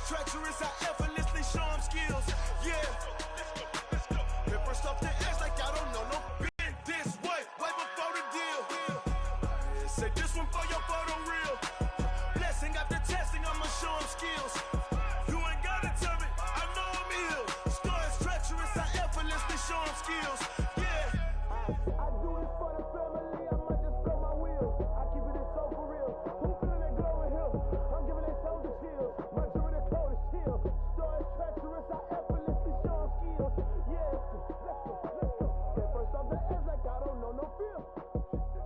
treacherous, I effortlessly show them skills. Yeah. Hit first off the edge like I don't know no been this way before the deal. Say this one for your photo reel. Blessing after testing, I'ma show them skills. You ain't gotta tell me, I know I'm ill. Stories treacherous, I effortlessly show them skills. Yeah. I do this for the family, I might just blow my wheel. I keep it so for real. Who feeling that glowing hill? I'm giving that soldier chills. My jewelry the cold is chill. Stories treacherous, I effortlessly show them skills. Yeah, let's go. At first off the edge like I don't know no feel.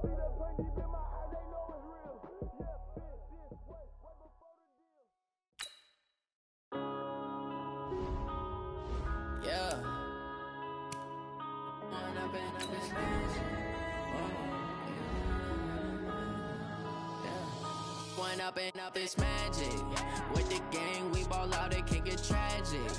See that pain deep in my eyes, they know it's real. Yeah, been this way before the deal. Yeah. When I've been up this magic. When up this magic. With the gang, we ball out, it can get tragic.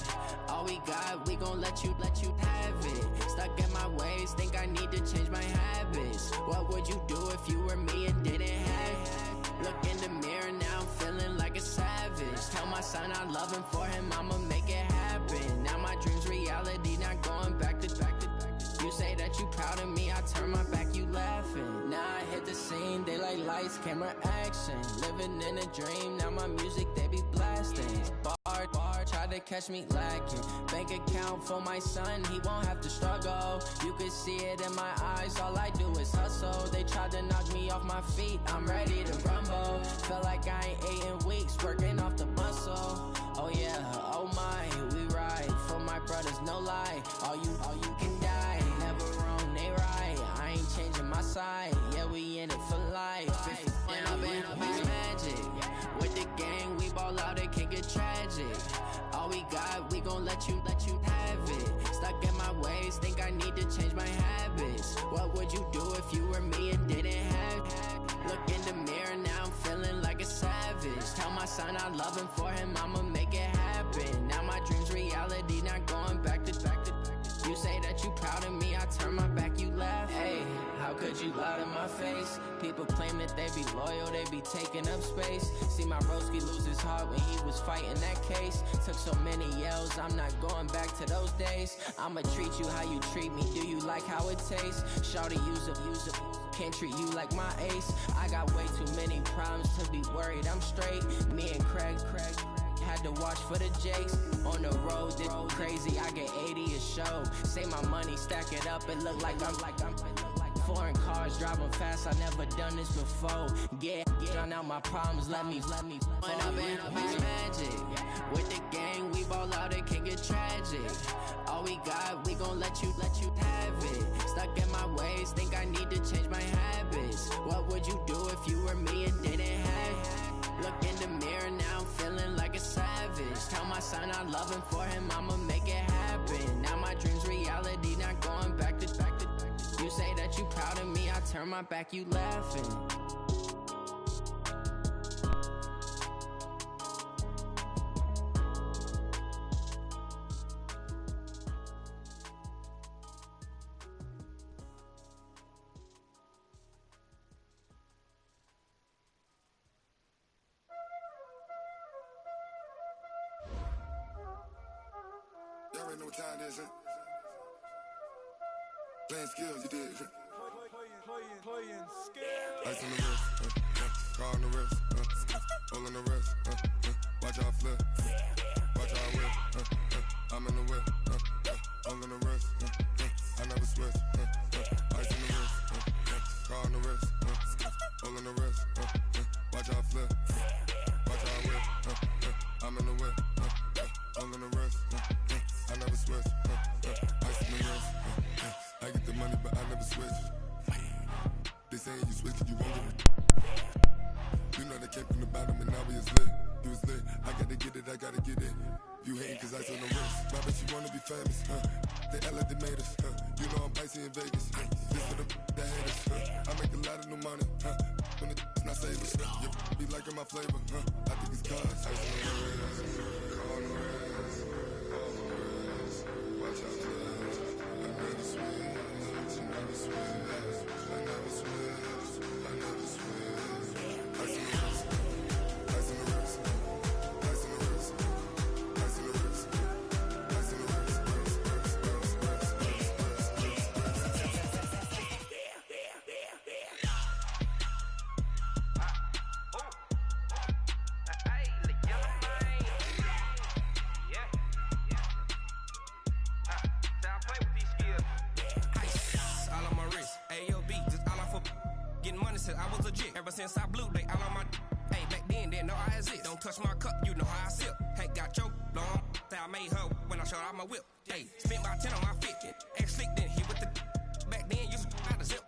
All we got, we gon' let you have it. Stuck in my ways, think I need to change my habits. What would you do if you were me and didn't have it? Look in the mirror, now I'm feeling like a savage. Tell my son I love him, for him I'ma make it happen. Now my dream's reality, not going back to. You say that you proud of me, I turn my back, you laughing. Now I hit the scene, they like lights, camera, action. Living in a dream, now my music, they be blasting. Bar, try to catch me lacking. Bank account for my son, he won't have to struggle. You can see it in my eyes, all I do is hustle. They tried to knock me off my feet, I'm ready to rumble. Feel like I ain't ate in weeks, working off the muscle. Oh yeah, oh my, we ride for my brothers, no lie. All you can die, never wrong, they right. I ain't changing my side, yeah, we in it for life. When I've been up this magic. With the gang, we ball out, it can get tragic. All we got, we gon' let you have it. Stuck in my ways, think I need to change my habits. What would you do if you were me and didn't have it? Look in the mirror, now I'm feeling like a savage. Tell my son I love him, for him I'ma make it happen. Now my dream's reality, not going back to. You say that you proud of me, I turn my back, you laugh. Hey, how could you lie to my face? People claim that they be loyal, they be taking up space. See my broski lose his heart when he was fighting that case. Took so many yells, I'm not going back to those days. I'ma treat you how you treat me, do you like how it tastes? Shawty, use up, can't treat you like my ace. I got way too many problems to be worried, I'm straight. Me and Craig had to watch for the Jakes. On the road, this crazy, I get 80 a show. Say my money, stack it up, it look like I'm foreign cars, driving fast, I never done this before. Get drown out my problems, let me When I've been up this magic. With the gang, we ball out, it can get tragic. All we got, we gon' let you have it. Stuck in my ways, think I need to change my habits. What would you do if you were me and didn't have it? Look in the mirror, now I'm feeling like a savage. Tell my son I love him, for him I'ma make it happen. Now my dream's reality, not going back to. You say that you proud of me, I turn my back, you laughing. Y'all already know what time it is, huh? Playing skills, you did. Playing skills. Ice on the wrist, car on the wrist, hole on the wrist, watch how I flip, watch how I whip, I'm in the whip, hole on the wrist, I never switch, ice on the wrist, car on the wrist, hole on the wrist, watch how I flip, watch how I whip, I'm in the whip, hole on the wrist, I never switch, ice on the wrist, I get the money but I never switch. They saying you switch, you won't get it. You know they came from the bottom and now we is lit. You was lit, I gotta get it, I gotta get it. You hating cause ice on the wrist. My bitch, you wanna be famous, They act like they made us, You know I'm icy in Vegas, This for the that hate us, I make a lot of new money, When it's not savers, You be liking my flavor, I think it's cause ice on the wrist, on the wrist, on the wrist. Watch out, I never switch, I never switch. I never switch, I never switch. Ice on the wrist, ice on the wrist, ice on the wrist, since I was a jit. Ever since I blew, they all on my. Hey, back then, didn't know I exist. Don't touch my cup, you know how I sip. Hey, got your long. Say I made her when I showed out my whip. Hey, spent about 10 on my fit. Ex-slick, then hit with the. Back then, used to out the zip.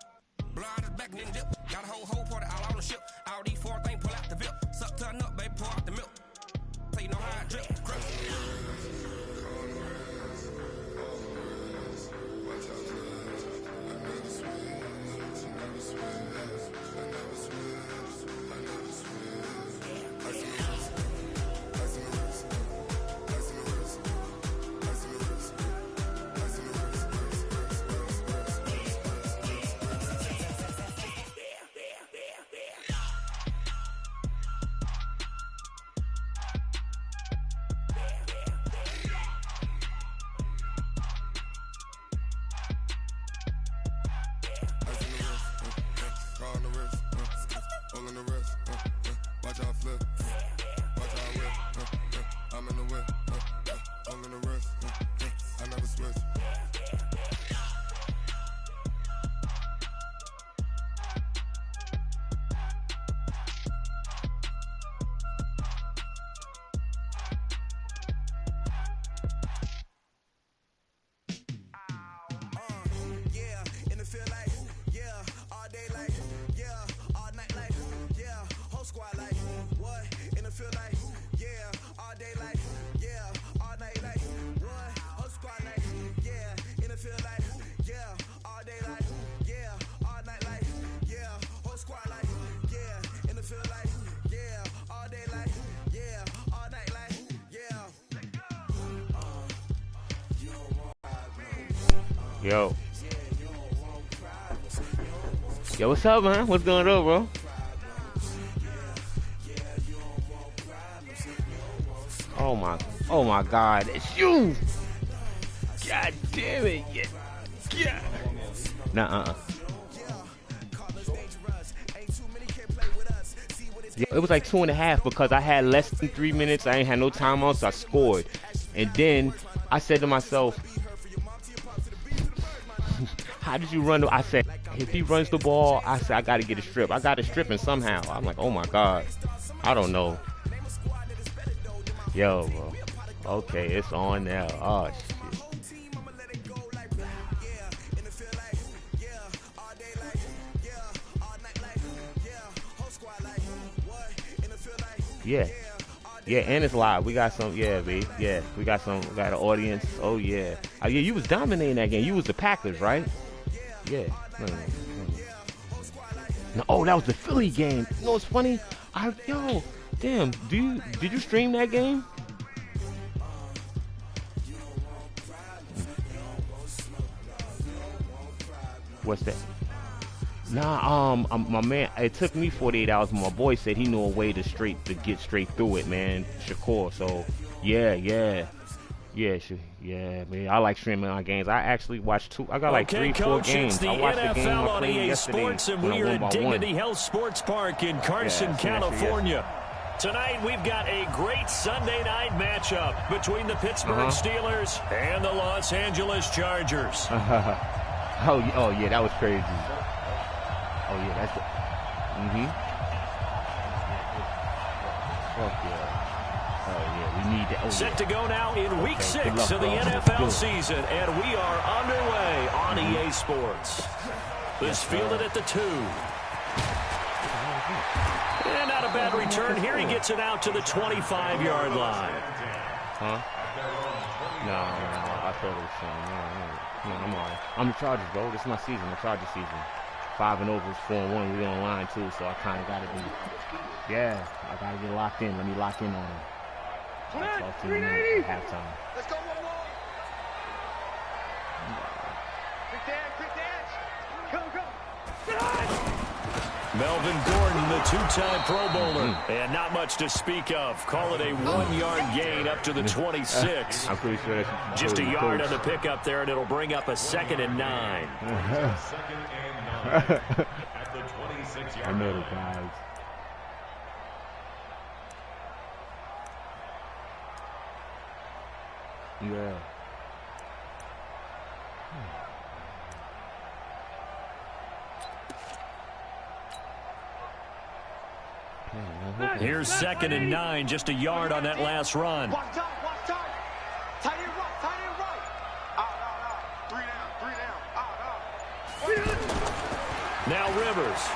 Blow out his back, then dip. Got a whole party all on the ship. All these 4 things pull out the VIP. Suck to a nut, baby, pour out the milk. So you know how I drip. Crush. Yo. Yo, what's up, man? What's going on, bro? Oh my God, it's you! God damn it! Yeah. Nuh-uh. Yeah, it was like 2.5 because I had less than 3 minutes. I ain't had no time on, so I scored. And then I said to myself, how did you run? I said, if he runs the ball, I said, I got to get a strip. I got to strip him somehow. I'm like, oh my God. I don't know. Yo, bro. Okay, it's on now. Oh, shit. Yeah. Yeah, and it's live. We got some, yeah, B. Yeah, we got an audience. Oh, yeah. Yeah, you was dominating that game. You was the Packers, right? Yeah. No, oh, that was the Philly game. You know what's funny? Yo, damn, did you stream that game? What's that? Nah, my man, it took me 48 hours, but my boy said he knew a way to get straight through it, man. Shakur, so yeah, man. I like streaming on games. I actually watched 2. I got like 3, 4 games. I watched the game I played yesterday. Sports, and we are at Dignity Health Sports Park in Carson, California. Tonight we've got a great Sunday night matchup between the Pittsburgh Steelers and the Los Angeles Chargers. Oh yeah, that was crazy. Oh yeah, that's it. Fuck yeah. Oh yeah, we need that. Oh, Set to go now in week 6 of the NFL season, and we are underway on EA Sports. This fielded at the 2. And not a bad return. Here he gets it out to the 25-yard line. Huh? No, I thought it was something. No, I'm all right. I'm the Chargers, bro. This is my season, the Chargers season. 5-0 versus 4-1. We on line too, so I kind of got to be. Yeah, I got to get locked in. Let me lock in on him. I'll talk to him at halftime. Let's go, one more. Quick dance. Go. Melvin Gordon, the 2-time Pro Bowler. And not much to speak of. Call it a 1-yard gain up to the 26. I'm pretty sure that's just a yard on the pickup there, and it'll bring up a 2nd and 9. I know the guys. Yeah. Here's 2nd and 9, just a yard on that last run. Watch time. Tight end right. Out. 3 down. Out. Now Rivers.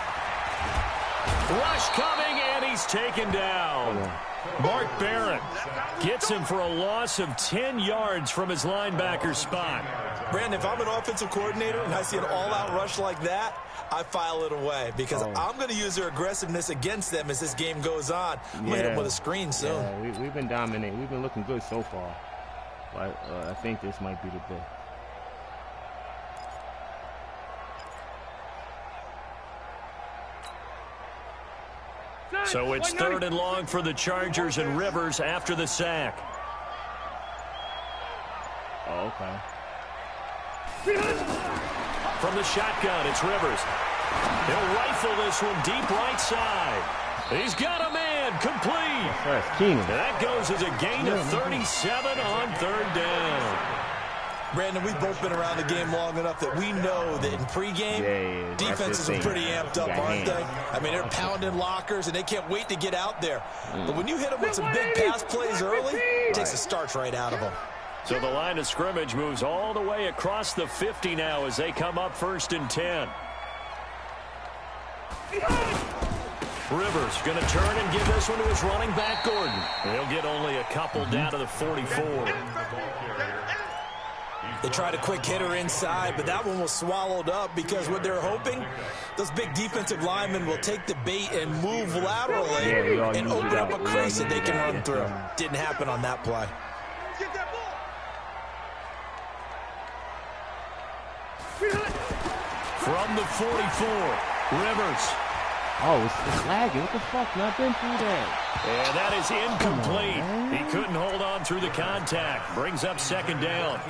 Rush coming, and he's taken down. Mark Barrett gets him for a loss of 10 yards from his linebacker spot. Brandon, if I'm an offensive coordinator and I see an all-out rush like that, I file it away because I'm going to use their aggressiveness against them as this game goes on. I'm going to hit them with a screen soon. Yeah, we've been dominating. We've been looking good so far. But I think this might be the day. So it's 3rd and long for the Chargers and Rivers after the sack. Oh, okay. From the shotgun, it's Rivers. He'll rifle this one deep right side. He's got a man, complete. And that goes as a gain of 37 on 3rd down. Brandon, we've both been around the game long enough that we know that in pregame, defenses are pretty amped up, aren't they? I mean, they're pounding lockers, and they can't wait to get out there. But when you hit them with some big pass plays early, it takes the starch right out of them. So the line of scrimmage moves all the way across the 50 now as they come up 1st and 10. Rivers going to turn and give this one to his running back, Gordon. He'll get only a couple down to the 44. They tried a quick hitter inside, but that one was swallowed up because what they're hoping, those big defensive linemen will take the bait and move laterally and open up a crease that they can run through. Didn't happen on that play. From the 44, Rivers. Oh, it's lagging. What the fuck? Not been through that. And that is incomplete. He couldn't hold on through the contact. Brings up 2nd down.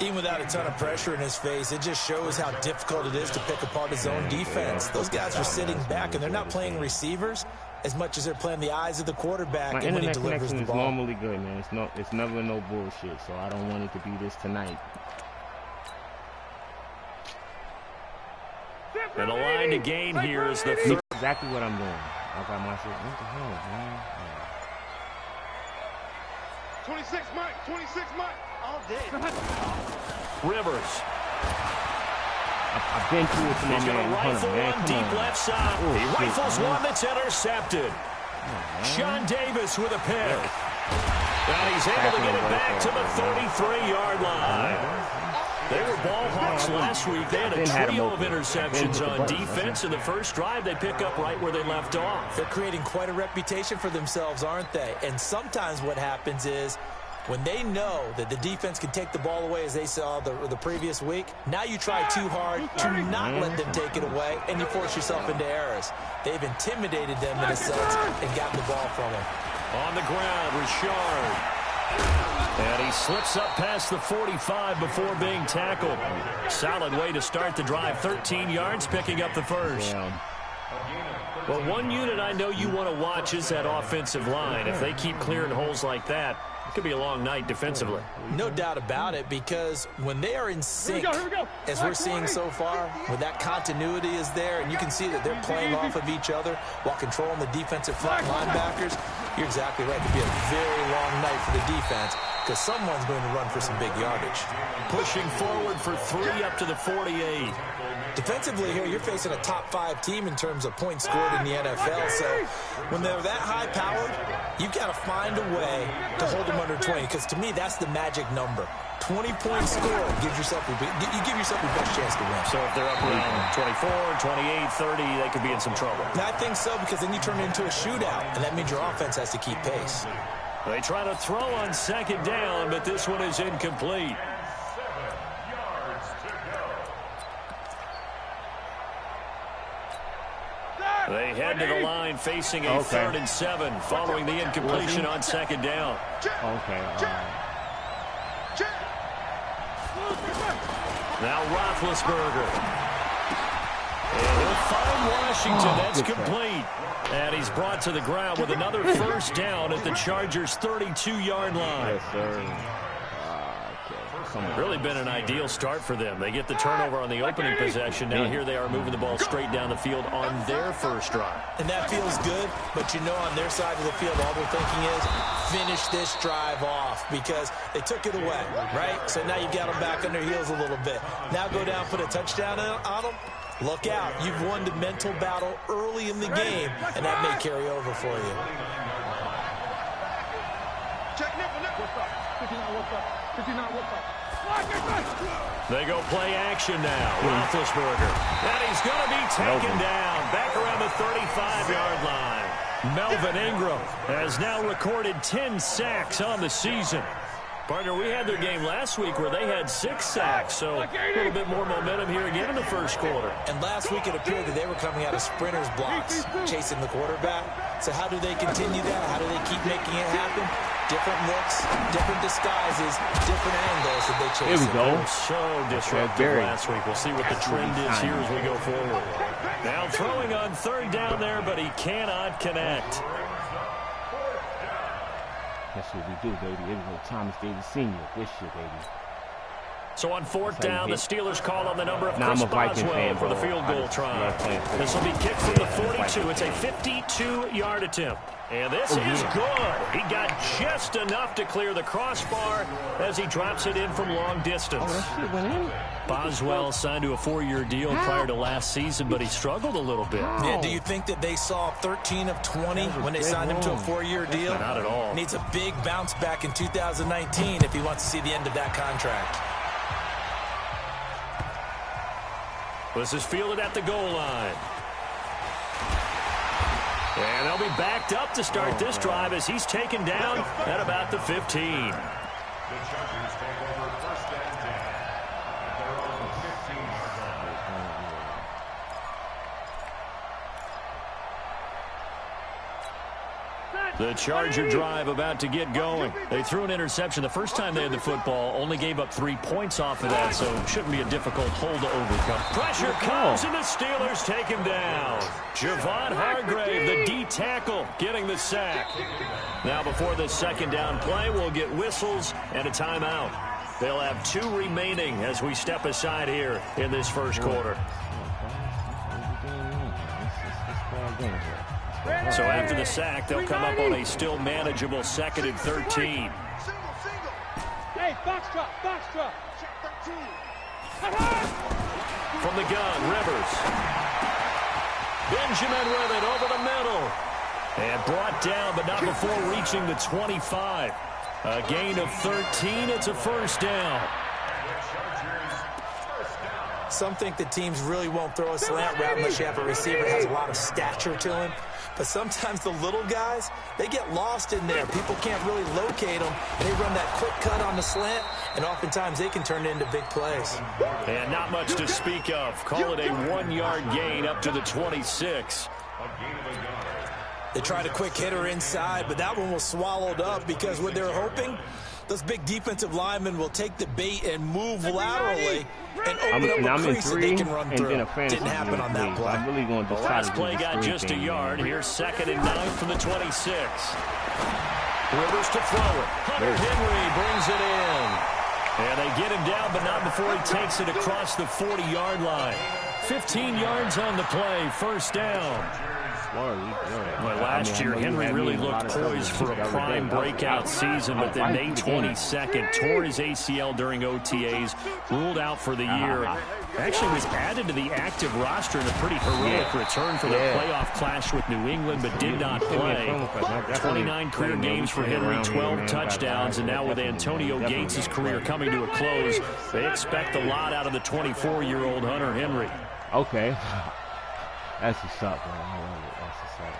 Even without a ton of pressure in his face, it just shows how difficult it is to pick apart his own defense. Those guys are sitting back, and they're not playing receivers as much as they're playing the eyes of the quarterback. My and when he internet delivers connection the is ball. normally good, man. It's never no bullshit, so I don't want it to be this tonight. And the line to gain here is the 3rd. Exactly what I'm doing. I got my shit. What the hell, man? 26 Mike. All day. Rivers. I've been through it to my He's going to man. rifle Man, one deep left side. Oh, he rifles shit, one that's intercepted. Sean Davis with a pick. And he's able to get it back to the 33-yard line. They were ball hawks last week. They had a trio of interceptions on defense. In the first drive, they pick up right where they left off. They're creating quite a reputation for themselves, aren't they? And sometimes what happens is when they know that the defense can take the ball away, as they saw the previous week, now you try too hard to not let them take it away, and you force yourself into errors. They've intimidated them in a sense and gotten the ball from them. On the ground, Richard. And he slips up past the 45 before being tackled. Solid way to start the drive. 13 yards, picking up the first. Yeah. Well, one unit I know you want to watch is that offensive line. If they keep clearing holes like that, it could be a long night defensively. No doubt about it, because when they are in sync, as we're seeing so far, when that continuity is there, and you can see that they're playing off of each other while controlling the defensive front linebackers, you're exactly right. It could be a very long night for the defense because someone's going to run for some big yardage. Pushing forward for 3 up to the 48. Defensively here, you're facing a top-5 team in terms of points scored in the NFL. So when they're that high-powered, you've got to find a way to hold them under 20. Because to me, that's the magic number. 20 points scored gives yourself you give yourself your best chance to win. So if they're up around 24, 28, 30, they could be in some trouble. And I think so, because then you turn it into a shootout, and that means your offense has to keep pace. They try to throw on 2nd down, but this one is incomplete. They head to the line facing a 3rd and 7 following the incompletion on 2nd down. Now Roethlisberger. And he'll find Washington. That's complete. And he's brought to the ground with another first down at the Chargers' 32-yard line. Yes, sir. somewhere. Really been an ideal start for them. They get the turnover on the opening possession. Now here they are moving the ball straight down the field on their first drive. And that feels good, but you know on their side of the field, all they're thinking is finish this drive off because they took it away, right? So now you've got them back on their heels a little bit. Now go down, put a touchdown on them. Look out. You've won the mental battle early in the game, and that may carry over for you. Check nickel. What's up? 59, what's up? 59, what's up? They go play action now. Roethlisberger. And he's going to be taken down back around the 35-yard line. Melvin Ingram has now recorded 10 sacks on the season. Partner, we had their game last week where they had 6 sacks, so a little bit more momentum here again in the first quarter. And last week it appeared that they were coming out of sprinters blocks, chasing the quarterback. So how do they continue that? How do they keep making it happen? Different looks, different disguises, different angles that they chase. Here we go. So disruptive last week. We'll see what the trend is here as we go forward. Now throwing on third down there, but he cannot connect. That's what we do, baby. Here we go. Thomas Davis Sr. This shit, baby. So on fourth down, the Steelers call on the number of I'm Chris a Viking Boswell fan, for the bro. field goal try. This will be kicked from the 42. It's a 52-yard attempt. And this is good. He got just enough to clear the crossbar as he drops it in from long distance. Oh, that shit went in? Boswell signed to a 4-year deal prior to last season, but he struggled a little bit. Yeah, do you think that they saw 13 of 20 when they signed him to a 4-year deal? Not at all. Needs a big bounce back in 2019 if he wants to see the end of that contract. This is fielded at the goal line. And they'll be backed up to start this drive as he's taken down at about the 15. The Charger drive about to get going. They threw an interception the first time they had the football, only gave up 3 points off of that, so it shouldn't be a difficult hole to overcome. Pressure comes, and the Steelers take him down. Javon Hargrave, the D tackle, getting the sack. Now before the second down play, we'll get whistles and a timeout. They'll have 2 remaining as we step aside here in this first quarter. So after the sack, they'll come up on a still manageable 2nd and 13. Single. Hey, box drop. Check 13. From the gun, Rivers. Benjamin with it over the middle. And brought down, but not before reaching the 25. A gain of 13. It's a first down. Some think the teams really won't throw a slant route unless you have a receiver that has a lot of stature to him. But sometimes the little guys, they get lost in there. People can't really locate them. And they run that quick cut on the slant, and oftentimes they can turn it into big plays. And not much to speak of. Call it a 1-yard gain up to the 26. They tried a quick hitter inside, but that one was swallowed up because what they're hoping, those big defensive linemen will take the bait and move laterally and open up a crease that they can run through. Didn't happen on that play. I'm really going to The last play got just a yard. Here's 2nd and 9 from the 26. Rivers to throw it. Hunter Henry brings it in. And they get him down, but not before he takes it across the 40-yard line. 15 yards on the play, first down. Well, last year, Henry really looked poised for a prime breakout season, but then May 22nd, tore his ACL during OTAs, ruled out for the year. Actually was added to the active roster in a pretty heroic return for their playoff clash with New England, but did not play. 29 career games for Henry, 12 touchdowns, and now with Antonio Gates' career coming to a close, they expect a lot out of the 24-year-old Hunter Henry. Okay. That's what's up, man. I love it. That's what's up.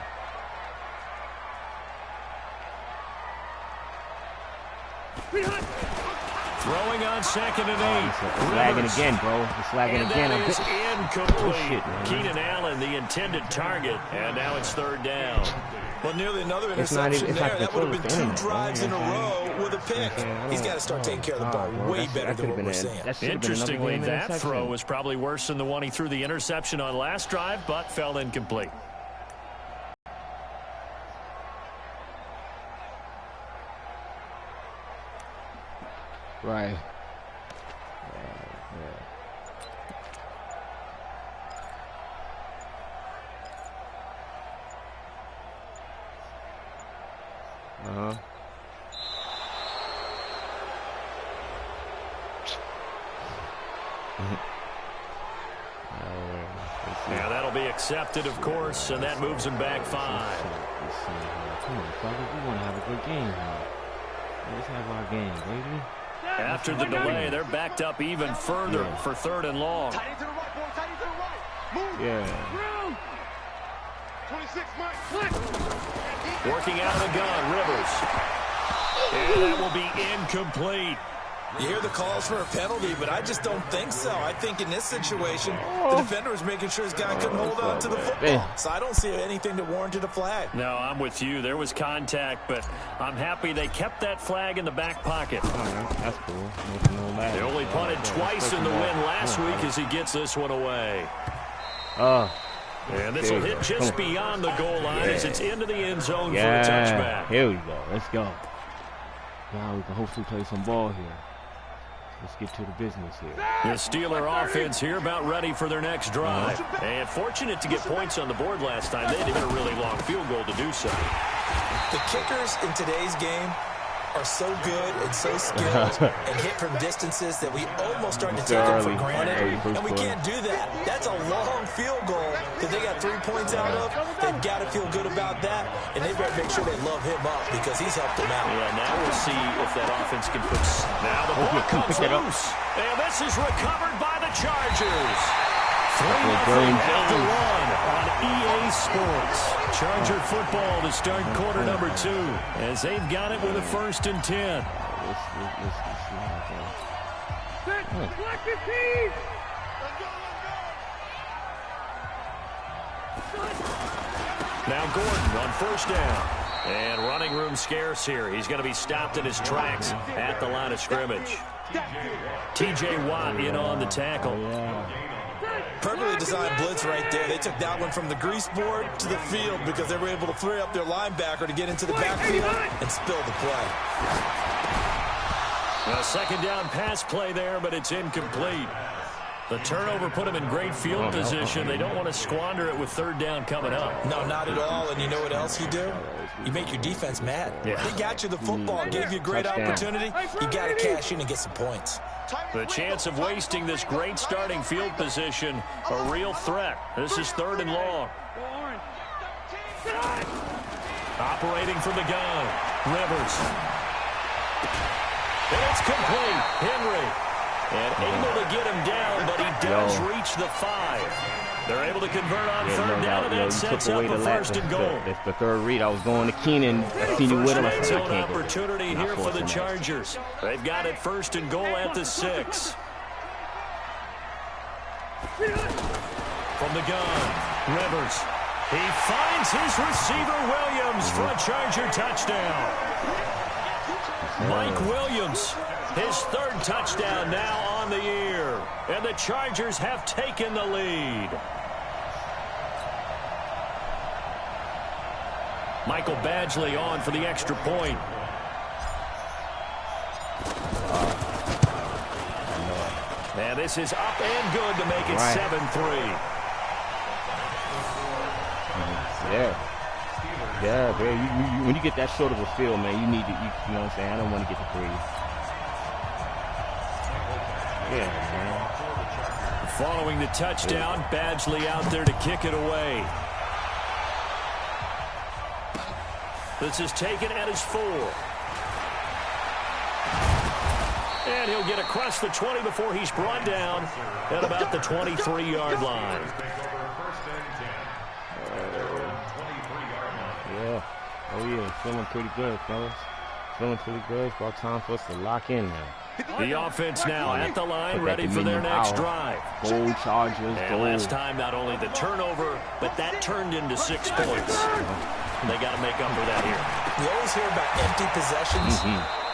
Throwing on 2nd and 8. It's lagging again, bro. It's lagging again. That is incomplete. Shit, man. Keenan Allen, the intended target, and now it's 3rd down. Well, nearly another interception there. That would have been 2 drives in a row with a pick. He's got to start taking care of the ball way better than what we're seeing. Interestingly, that throw was probably worse than the one he threw the interception on last drive, but fell incomplete. Right. Yeah, that'll be accepted, of course, and that moves him back 5. Come on, fellas. We want to have a good game here. Let's have our game, baby. After the delay, they're backed up even further for 3rd and long. Yeah. 26, Mike. Working out of the gun, Rivers. And that will be incomplete. You hear the calls for a penalty, but I just don't think so. I think in this situation, the defender was making sure his guy couldn't hold on to the football. So I don't see anything that warranted a flag. No, I'm with you. There was contact, but I'm happy they kept that flag in the back pocket. That's cool. They only punted twice in the win last week as he gets this one away. And this will hit just beyond the goal line as it's into the end zone for a touchback. Here we go. Let's go. Now we can hopefully play some ball here. Let's get to the business here. The Steeler offense here about ready for their next drive. And fortunate to get points on the board last time. They had to hit a really long field goal to do so. The kickers in today's game are so good and so skilled and hit from distances that we almost start to take them for granted. And we can't do that. That's a long field goal that they got 3 points out of. They've got to feel good about that, and they better make sure they love him up because he's helped them out. Yeah, now we'll see if that offense can put... Now the ball comes loose. And this is recovered by the Chargers. 3-0 after 1 on EA Sports. Charger football to start quarter number 2 as they've got it with a 1st and 10. Now Gordon on 1st down. And running room scarce here. He's going to be stopped in his tracks at the line of scrimmage. T.J. Watt in on the tackle. Perfectly designed blitz right there. They took that one from the grease board to the field because they were able to free up their linebacker to get into the backfield and spill the play. A 2nd down pass play there, but it's incomplete. The turnover put them in great field position. They don't want to squander it with 3rd down coming up. No, not at all. And you know what else you do? You make your defense mad. Yeah. They got you the football, gave you a great opportunity. You got to cash in and get some points. The chance of wasting this great starting field position, a real threat. This is 3rd and long. Operating from the gun, Rivers. And it's complete. Henry. And able to get him down, but he does reach the 5. They're able to convert on 3rd down, and that sets up a 1st and goal. That's the 3rd read. I was going to Keenan. I seen you with him. First red zone opportunity here for the Chargers. They've got it 1st and goal at the 6. From the gun, Rivers. He finds his receiver, Williams, for a Charger touchdown. Mike Williams, his 3rd touchdown now on the year. And the Chargers have taken the lead. Michael Badgley on for the extra point. And this is up and good to make it 7-3. Yeah, man. When you get that short of a field, man, you need to, you know what I'm saying? I don't want to get the 3. Yeah, man. Following the touchdown, Badgley out there to kick it away. This is taken at his 4. And he'll get across the 20 before he's brought down at about the 23-yard line. Oh, yeah. Feeling pretty good, fellas. Feeling pretty good. It's about time for us to lock in now. The offense now at the line, ready for their next drive. Gold Chargers, and last time, not only the turnover, but that turned into 6 points. They got to make up for that here. You always hear about empty possessions.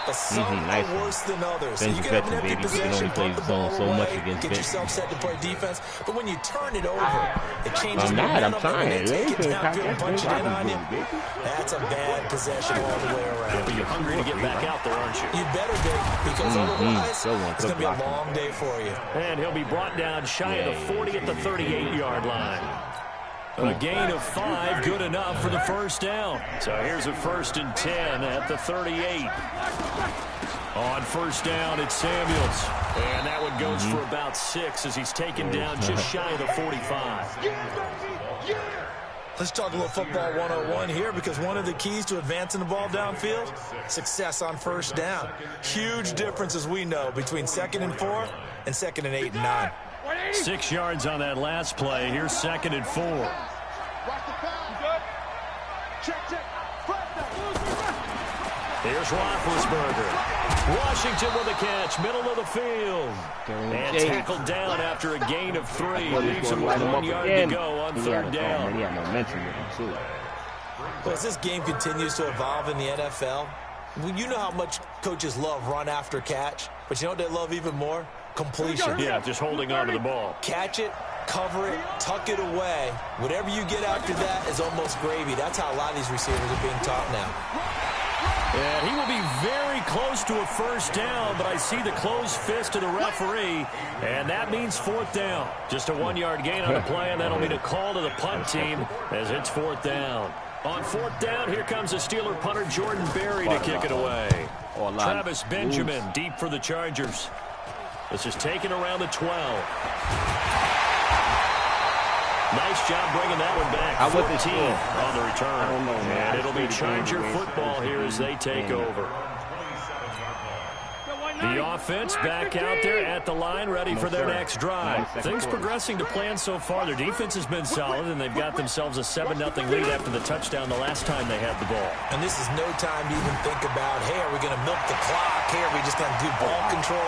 But some nice are worse than others. So you Benji can have an veteran, empty baby. You can possession, only play put the ball zone so much away, against get Benji. yourself set to play defense. But when you turn it over, it changes I'm mad. I'm momentum, and tired. they take it Hey, downfield and punch it in on you. baby. That's a bad possession all the way around. You're hungry to get back out there, aren't you? You better be, because otherwise Good one. it's Good going to be a blocking. long day for you. And he'll be brought down shy of the 40 at the 38-yard line. A gain of 5, good enough for the first down. So here's a 1st and 10 at the 38. On first down, it's Samuels. And that one goes for about 6 as he's taken down just shy of the 45. Let's talk a little football 101 here, because one of the keys to advancing the ball downfield, success on first down. Huge difference, as we know, between 2nd and 4 and 2nd and 8 and 9. 6 yards on that last play. Here's 2nd and 4. Here's Roethlisberger. Washington with a catch, middle of the field. And tackled down after a gain of 3. Leaves him with 1 yard to go on 3rd down. He had momentum with him, too. Well, as this game continues to evolve in the NFL, you know how much coaches love run after catch, but you know what they love even more? Completion. Yeah, just holding on to the ball. Catch it, cover it, tuck it away. Whatever you get after that is almost gravy. That's how a lot of these receivers are being taught now. And he will be very close to a first down, but I see the closed fist of the referee, and that means 4th down. Just a 1-yard gain on the play, and that'll mean a call to the punt team as it's 4th down. On 4th down, here comes the Steeler punter Jordan Berry to kick it away. Travis Benjamin deep for the Chargers. This is taken around the 12. Nice job bringing that one back. 14 on the return. And it'll be Charger football here as they take over. The offense back out there at the line, ready for their next drive. Things progressing to plan so far. Their defense has been solid, and they've got themselves a 7-0 lead after the touchdown the last time they had the ball. And this is no time to even think about, hey, are we going to milk the clock? Hey, are we just going to do ball control?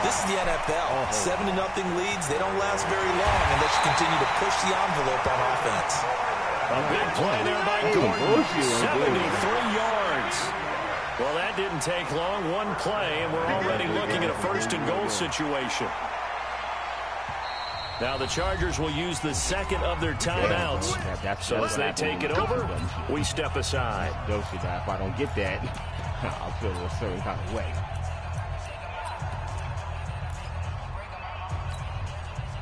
This is the NFL. 7-0 leads, they don't last very long unless you continue to push the envelope on offense. A big play there by Gordon. 73 yards. Well, that didn't take long. One play, and we're already looking at a 1st and goal situation. Now the Chargers will use the 2nd of their timeouts. So as they take it over, we step aside. If I don't get that, I'll feel a certain kind of way.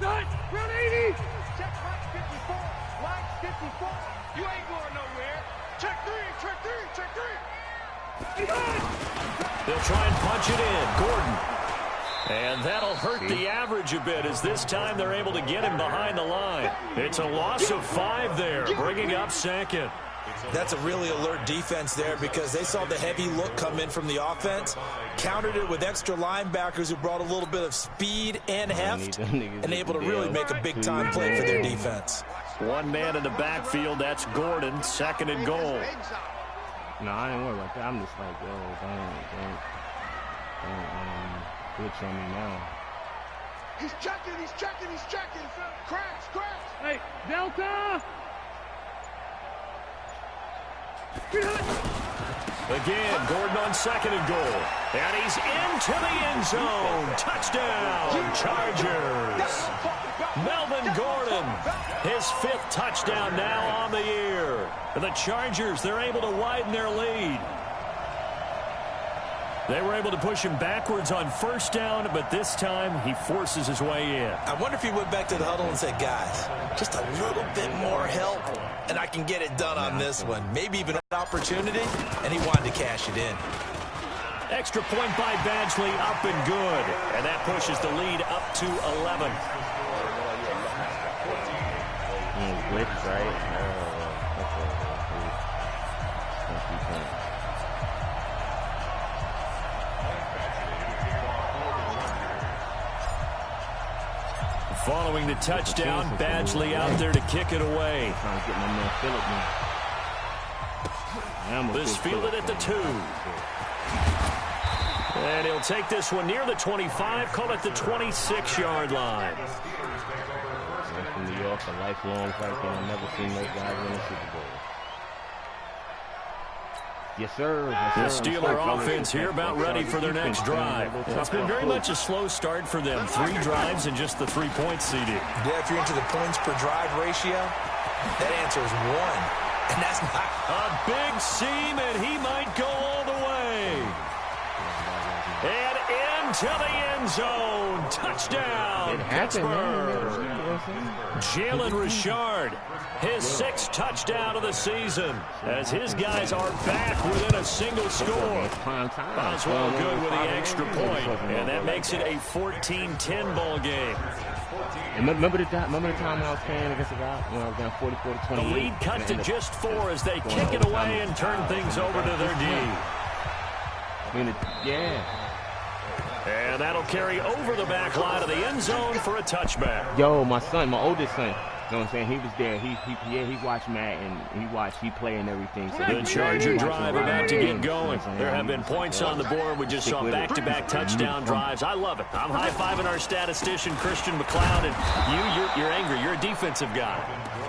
Round 80. Check line 54. Line 54. You ain't going nowhere. Check 3. Check 3. Check 3. They'll try and punch it in. Gordon. And that'll hurt the average a bit as this time they're able to get him behind the line. It's a loss of 5 there, bringing up 2nd. That's a really alert defense there, because they saw the heavy look come in from the offense, countered it with extra linebackers who brought a little bit of speed and heft, and able to really make a big-time play for their defense. One man in the backfield, that's Gordon, 2nd and goal. No, I ain't worried about that. I'm just like, yo, don't glitch on me now. He's checking. Crash. Hey, Delta. Again, Gordon on 2nd and goal. And he's into the end zone. Touchdown, Chargers. Melvin Gordon, his 5th touchdown now on the year. And the Chargers, they're able to widen their lead. They were able to push him backwards on first down, but this time he forces his way in. I wonder if he went back to the huddle and said, guys, just a little bit more help, and I can get it done on this one. Maybe even an opportunity, and he wanted to cash it in. Extra point by Badgley, up and good. And that pushes the lead up to 11. Blitz, right? Following the touchdown, Badgley out there to kick it away. Trying to get my man Phillip. This fielded at the 2. And he'll take this one near the 25, call it the 26-yard line. From New York, a lifelong fight. I've never seen those guys win a Super Bowl. Yes, sir. The Steeler offense here about ready for their next drive. It's been very much a slow start for them. 3 drives and just the 3 points, CD. Yeah, if you're into the points per drive ratio, that answer is 1. And that's not... A big seam, and he might go all the way. And into the end zone. Touchdown, Pittsburgh. Jalen Richard, his 6th touchdown of the season, as his guys are back within a single score. Boswell good with the extra point, and that makes it a 14-10 ball game. Remember the time when I was playing against a guy when I was down 44-28? The lead cut to just 4 as they kick it away and turn things over to their D. Yeah. And that'll carry over the back line of the end zone for a touchback. Yo, my oldest son, you know what I'm saying? He was there. He watched Matt and he played and everything. So the Charger drive about to get going. There have been points on the board. We just saw back-to-back touchdown drives. I love it. I'm high-fiving our statistician, Christian McLeod, and you're angry. You're a defensive guy.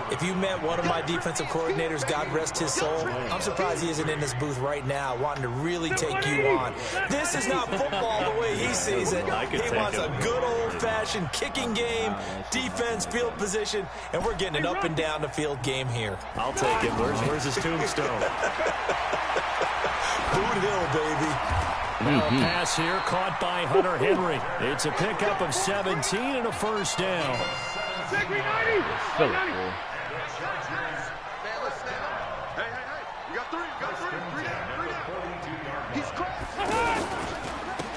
If you met one of my defensive coordinators, God rest his soul, I'm surprised he isn't in this booth right now wanting to really take you on. This is not football the way he sees it. He wants a good old-fashioned kicking game, defense, field position, and we're getting an up-and-down-the-field game here. I'll take it. Where's his tombstone? Boot Hill, baby. Now a pass here caught by Hunter Henry. It's a pickup of 17 and a first down.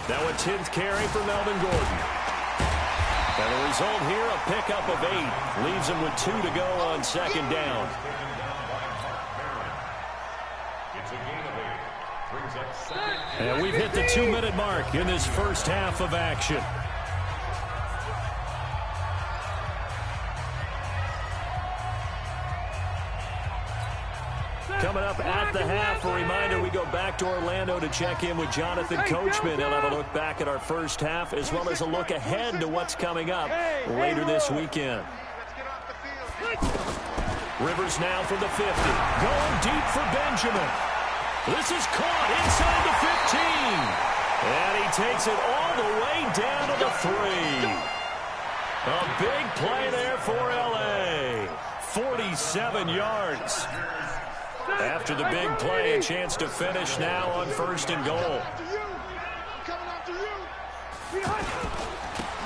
Now a 10th carry for Melvin Gordon. And the result here, a pickup of 8. Leaves him with 2 to go on second down. And we've hit the 2-minute mark in this first half of action. Coming up at the half, a reminder, we go back to Orlando to check in with Jonathan Coachman. He'll have a look back at our first half as well as a look ahead to what's coming up later this weekend. Rivers now from the 50. Going deep for Benjamin. This is caught inside the 15. And he takes it all the way down to the 3. A big play there for L.A. 47 yards. After the big play, a chance to finish now on 1st and goal.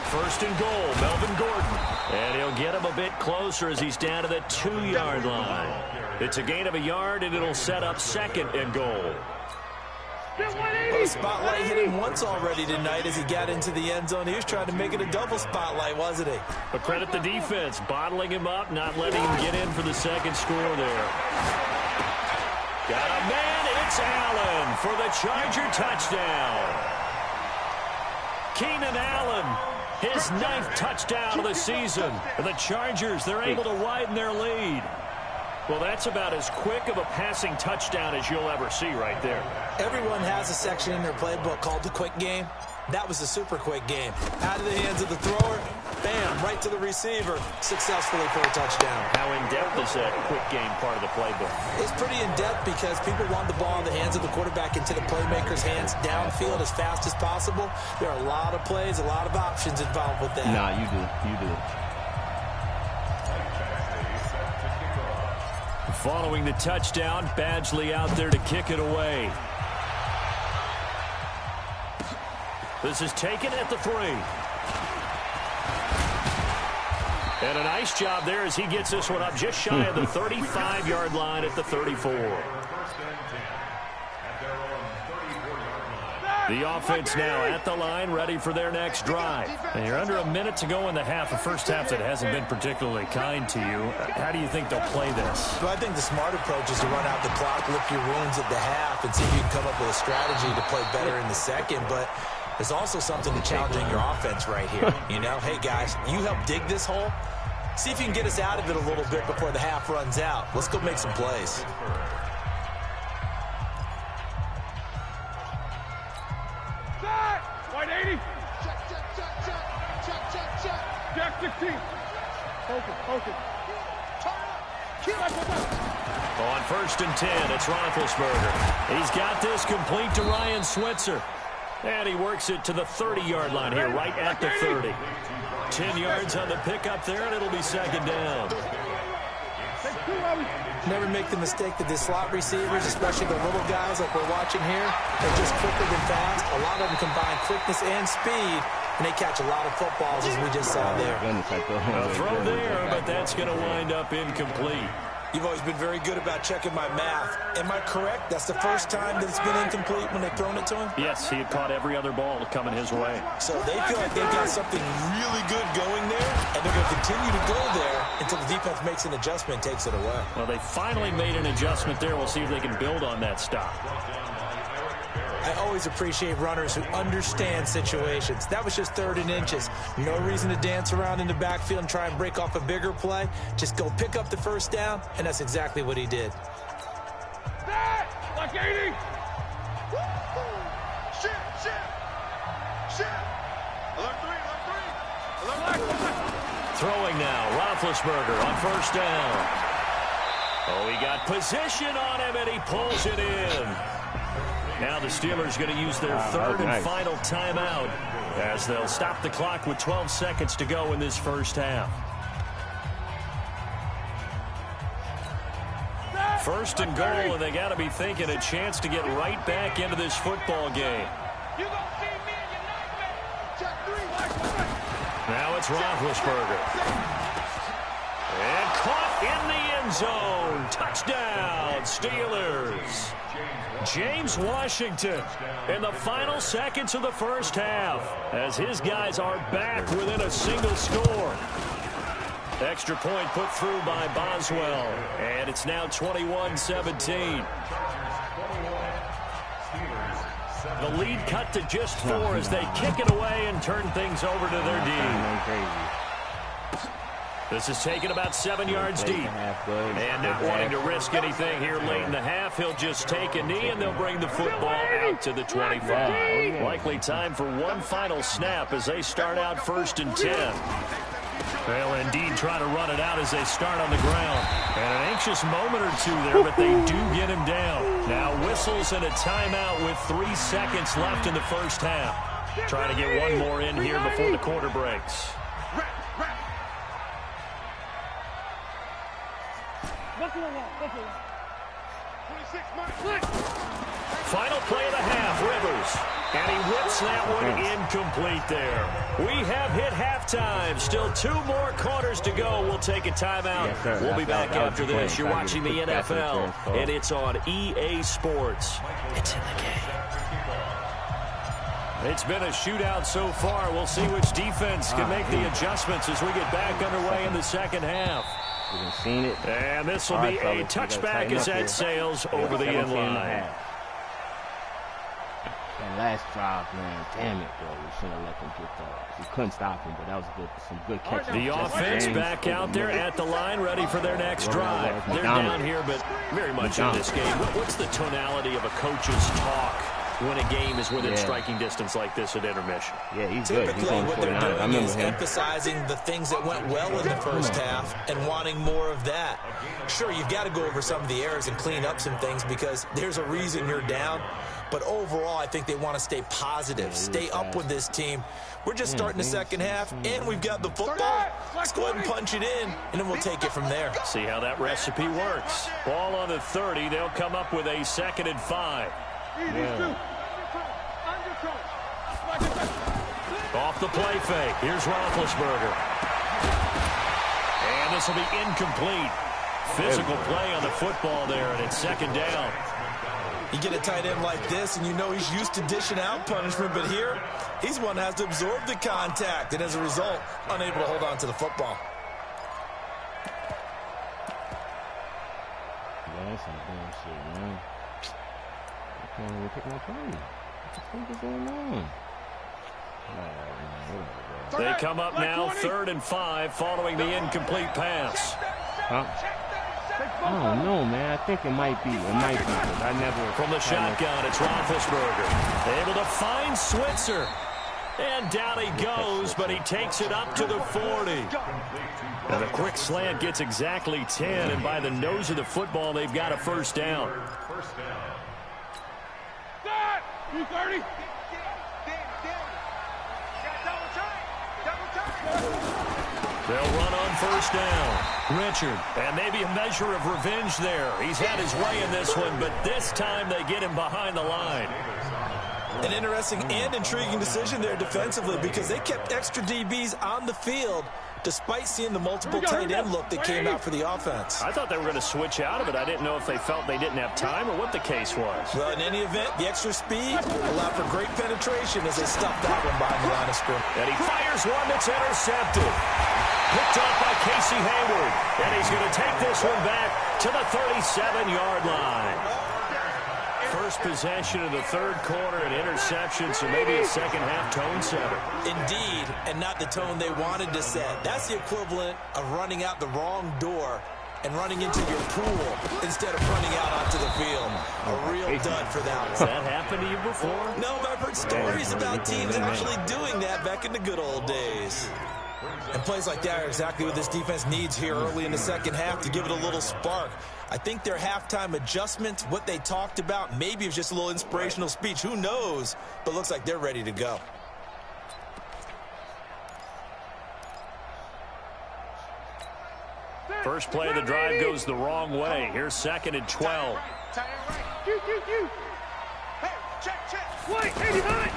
1st and goal, Melvin Gordon. And he'll get him a bit closer as he's down to the 2-yard line. It's a gain of a yard, and it'll set up 2nd and goal. Well, the spotlight hit him once already tonight as he got into the end zone. He was trying to make it a double spotlight, wasn't he? But credit the defense, bottling him up, not letting him get in for the 2nd score there. Got a man, it's Allen for the Charger touchdown. Keenan Allen, his 9th touchdown of the season. The Chargers, they're able to widen their lead. Well, that's about as quick of a passing touchdown as you'll ever see right there. Everyone has a section in their playbook called the quick game. That was a super quick game. Out of the hands of the thrower, bam, right to the receiver, successfully for a touchdown. How in-depth is that quick game part of the playbook? It's pretty in-depth because people want the ball in the hands of the quarterback into the playmaker's hands downfield as fast as possible. There are a lot of plays, a lot of options involved with that. Nah, you do. You do. Following the touchdown, Badgley out there to kick it away. This is taken at the 3. And a nice job there as he gets this one up just shy of the 35-yard line at the 34. The offense now at the line, ready for their next drive. And you're under a minute to go in the half, a first half that hasn't been particularly kind to you. How do you think they'll play this? Well, I think the smart approach is to run out the clock, lick your wounds at the half, and see if you can come up with a strategy to play better in the second. But there's also something to challenging your offense right here. You know, hey, guys, you help dig this hole. See if you can get us out of it a little bit before the half runs out. Let's go make some plays. White 80. Check. Jack 16. Focus. Turn up. Keep like that. On 1st and 10, it's Roethlisberger. He's got this complete to Ryan Switzer. And he works it to the 30-yard line here, right at the 30. 10 yards on the pickup there, and it'll be 2nd down. Never make the mistake that the slot receivers, especially the little guys like we're watching here, they're just quicker than fast. A lot of them combine quickness and speed, and they catch a lot of footballs, as we just saw there. A throw there, but that's going to wind up incomplete. You've always been very good about checking my math. Am I correct? That's the first time that it's been incomplete when they've thrown it to him? Yes, he had caught every other ball coming his way. So they feel like they've got something really good going there, and they're going to continue to go there until the defense makes an adjustment and takes it away. Well, they finally made an adjustment there. We'll see if they can build on that stop. I always appreciate runners who understand situations. That was just 3rd and inches. No reason to dance around in the backfield and try and break off a bigger play. Just go pick up the 1st down, and that's exactly what he did. Like 80. Shit. Alert 3. Throwing now, Roethlisberger on 1st down. Oh, he got position on him, and he pulls it in. Now the Steelers going to use their 3rd and final timeout as they'll stop the clock with 12 seconds to go in this 1st half. 1st and goal, and they got to be thinking a chance to get right back into this football game. Now it's Roethlisberger. And caught in the end zone. Touchdown, Steelers. James Washington in the final seconds of the 1st half as his guys are back within a single score. Extra point put through by Boswell, and it's now 21-17. The lead cut to just 4 as they kick it away and turn things over to their D. This is taken about 7 yards deep. And not wanting to risk anything here late in the half, he'll just take a knee and they'll bring the football out to the 25. Likely time for one final snap as they start out 1st and 10. They'll indeed try to run it out as they start on the ground. And an anxious moment or two there, but they do get him down. Now whistles and a timeout with 3 seconds left in the 1st half. Trying to get one more in here before the quarter breaks. Final play of the half, Rivers. And he whips that one incomplete there. We have hit halftime. Still 2 more quarters to go. We'll take a timeout. Yes, we'll be back after this. You're watching the NFL, and it's on EA Sports. It's in the game. It's been a shootout so far. We'll see which defense can make the adjustments as we get back underway in the 2nd half. Seen it. And this will be a touchback as that sails over the end line. That last drive, man, damn it, bro. We shouldn't have let them get that. We couldn't stop him, but that was some good catches. The offense back out there at the line, ready for their next drive. They're down here, but very much in this game. What's the tonality of a coach's talk when a game is within striking distance like this at intermission? Yeah, he's good. Typically, what they're doing is emphasizing the things that went well in the 1st half and wanting more of that. Sure, you've got to go over some of the errors and clean up some things because there's a reason you're down. But overall, I think they want to stay positive, stay up with this team. We're just starting the 2nd half, and we've got the football. Let's go ahead and punch it in, and then we'll take it from there. See how that recipe works. Ball on the 30. They'll come up with a 2nd and 5. Off the play fake. Here's Roethlisberger. And this will be incomplete. Physical play on the football there, and it's 2nd down. You get a tight end like this, and you know he's used to dishing out punishment, but here, he's one that has to absorb the contact, and as a result, unable to hold on to the football. Yeah, that's some bullshit, man. I can't even pick my phone. What the fuck is going on? They come up now 3rd and 5 following the incomplete pass. Huh? I don't know, man. I think it might be. It might be. I never. From the shotgun, it's Roethlisberger. Able to find Switzer. And down he goes, but he takes it up to the 40. And a quick slant gets exactly 10, and by the nose of the football, they've got a first down. 230. They'll run on first down. Richard, and maybe a measure of revenge there. He's had his way in this one, but this time they get him behind the line. An interesting and intriguing decision there defensively because they kept extra DBs on the field despite seeing the multiple tight end look that came out for the offense. I thought they were going to switch out of it. I didn't know if they felt they didn't have time or what the case was. Well, in any event, the extra speed allowed for great penetration as they stuffed that one behind the line of scrimmage. And he fires one that's intercepted. Picked off by Casey Hayward. And he's going to take this one back to the 37-yard line. First possession of the third quarter, an interception, so maybe a second-half tone setter. Indeed, and not the tone they wanted to set. That's the equivalent of running out the wrong door and running into your pool instead of running out onto the field. A real dud for that one. Has that happened to you before? No, but I've heard stories about teams actually doing that back in the good old days. And plays like that are exactly what this defense needs here early in the second half to give it a little spark. I think their halftime adjustment, what they talked about, maybe it was just a little inspirational speech. Who knows? But looks like they're ready to go. First play of the drive goes the wrong way. Here's 2nd and 12. Hey, check. Wait, 89.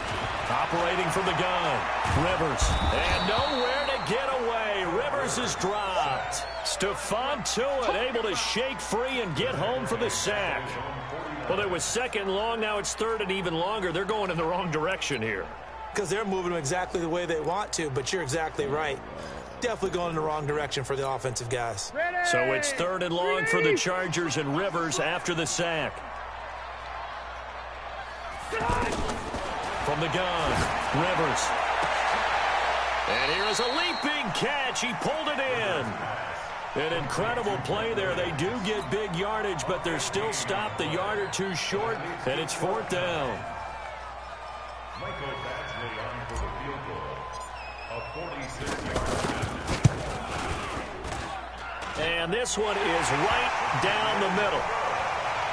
Operating from the gun. Rivers. And nowhere to get away. Rivers is dropped. Stephon Tuitt able to shake free and get home for the sack. Well, it was 2nd and long. Now it's 3rd and even longer. They're going in the wrong direction here. Because they're moving them exactly the way they want to, but you're exactly right. Definitely going in the wrong direction for the offensive guys. So it's 3rd and long for the Chargers, and Rivers after the sack. From the gun, Rivers. And here's a leaping catch. He pulled it in. An incredible play there. They do get big yardage, but they're still stopped a yard or two short, and it's 4th down. And this one is right down the middle.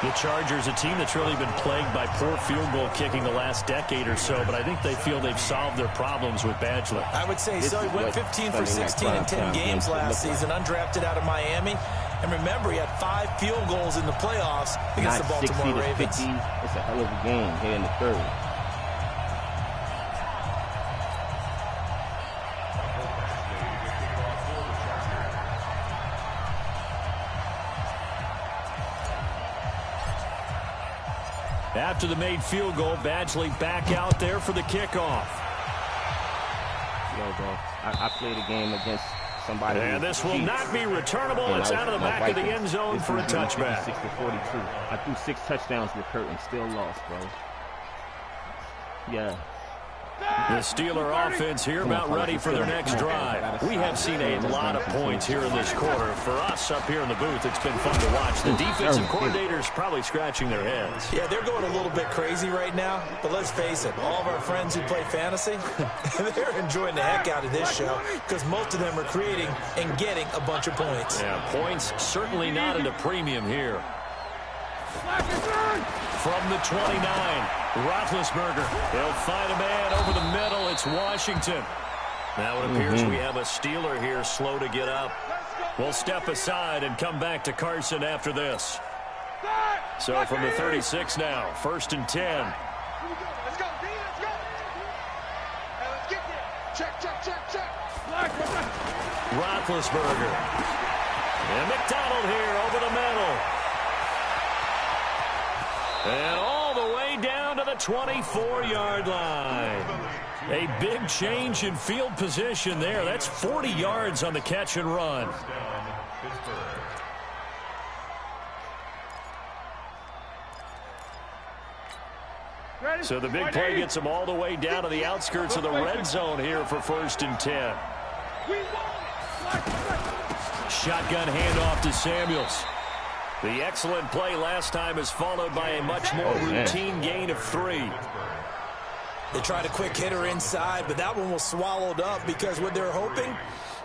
The Chargers, a team that's really been plagued by poor field goal kicking the last decade or so, but I think they feel they've solved their problems with Badgley. I would say so. He went 15 for 16 in 10 games last season, undrafted out of Miami. And remember, he had 5 field goals in the playoffs against the Baltimore Ravens. 50, it's a hell of a game here in the 3rd. After the made field goal, Badgley back out there for the kickoff. Yo, bro, I played a game against somebody. And this will not be returnable. It's out of the back of the end zone for a touchback. 6-42. I threw 6 touchdowns with Kurt and still lost, bro. Yeah. The Steeler offense here about ready for their next drive. We have seen a lot of points here in this quarter. For us up here in the booth, it's been fun to watch. The defensive coordinators probably scratching their heads. Yeah, they're going a little bit crazy right now. But let's face it, all of our friends who play fantasy, they're enjoying the heck out of this show because most of them are creating and getting a bunch of points. Yeah, points certainly not at a premium here. From the 29, Roethlisberger. They'll find a man over the middle. It's Washington. Now it appears we have a Steeler here slow to get up. We'll step aside and come back to Carson after this. So from the 36 now, 1st and 10. Let's go, D, let's go. Hey, let's get there. Check. Roethlisberger. And McDonald here over the middle. And all the way down to the 24-yard line. A big change in field position there. That's 40 yards on the catch and run. So the big play gets them all the way down to the outskirts of the red zone here for 1st and 10. Shotgun handoff to Samuels. The excellent play last time is followed by a much more routine gain of 3. They tried a quick hitter inside, but that one was swallowed up because what they're hoping,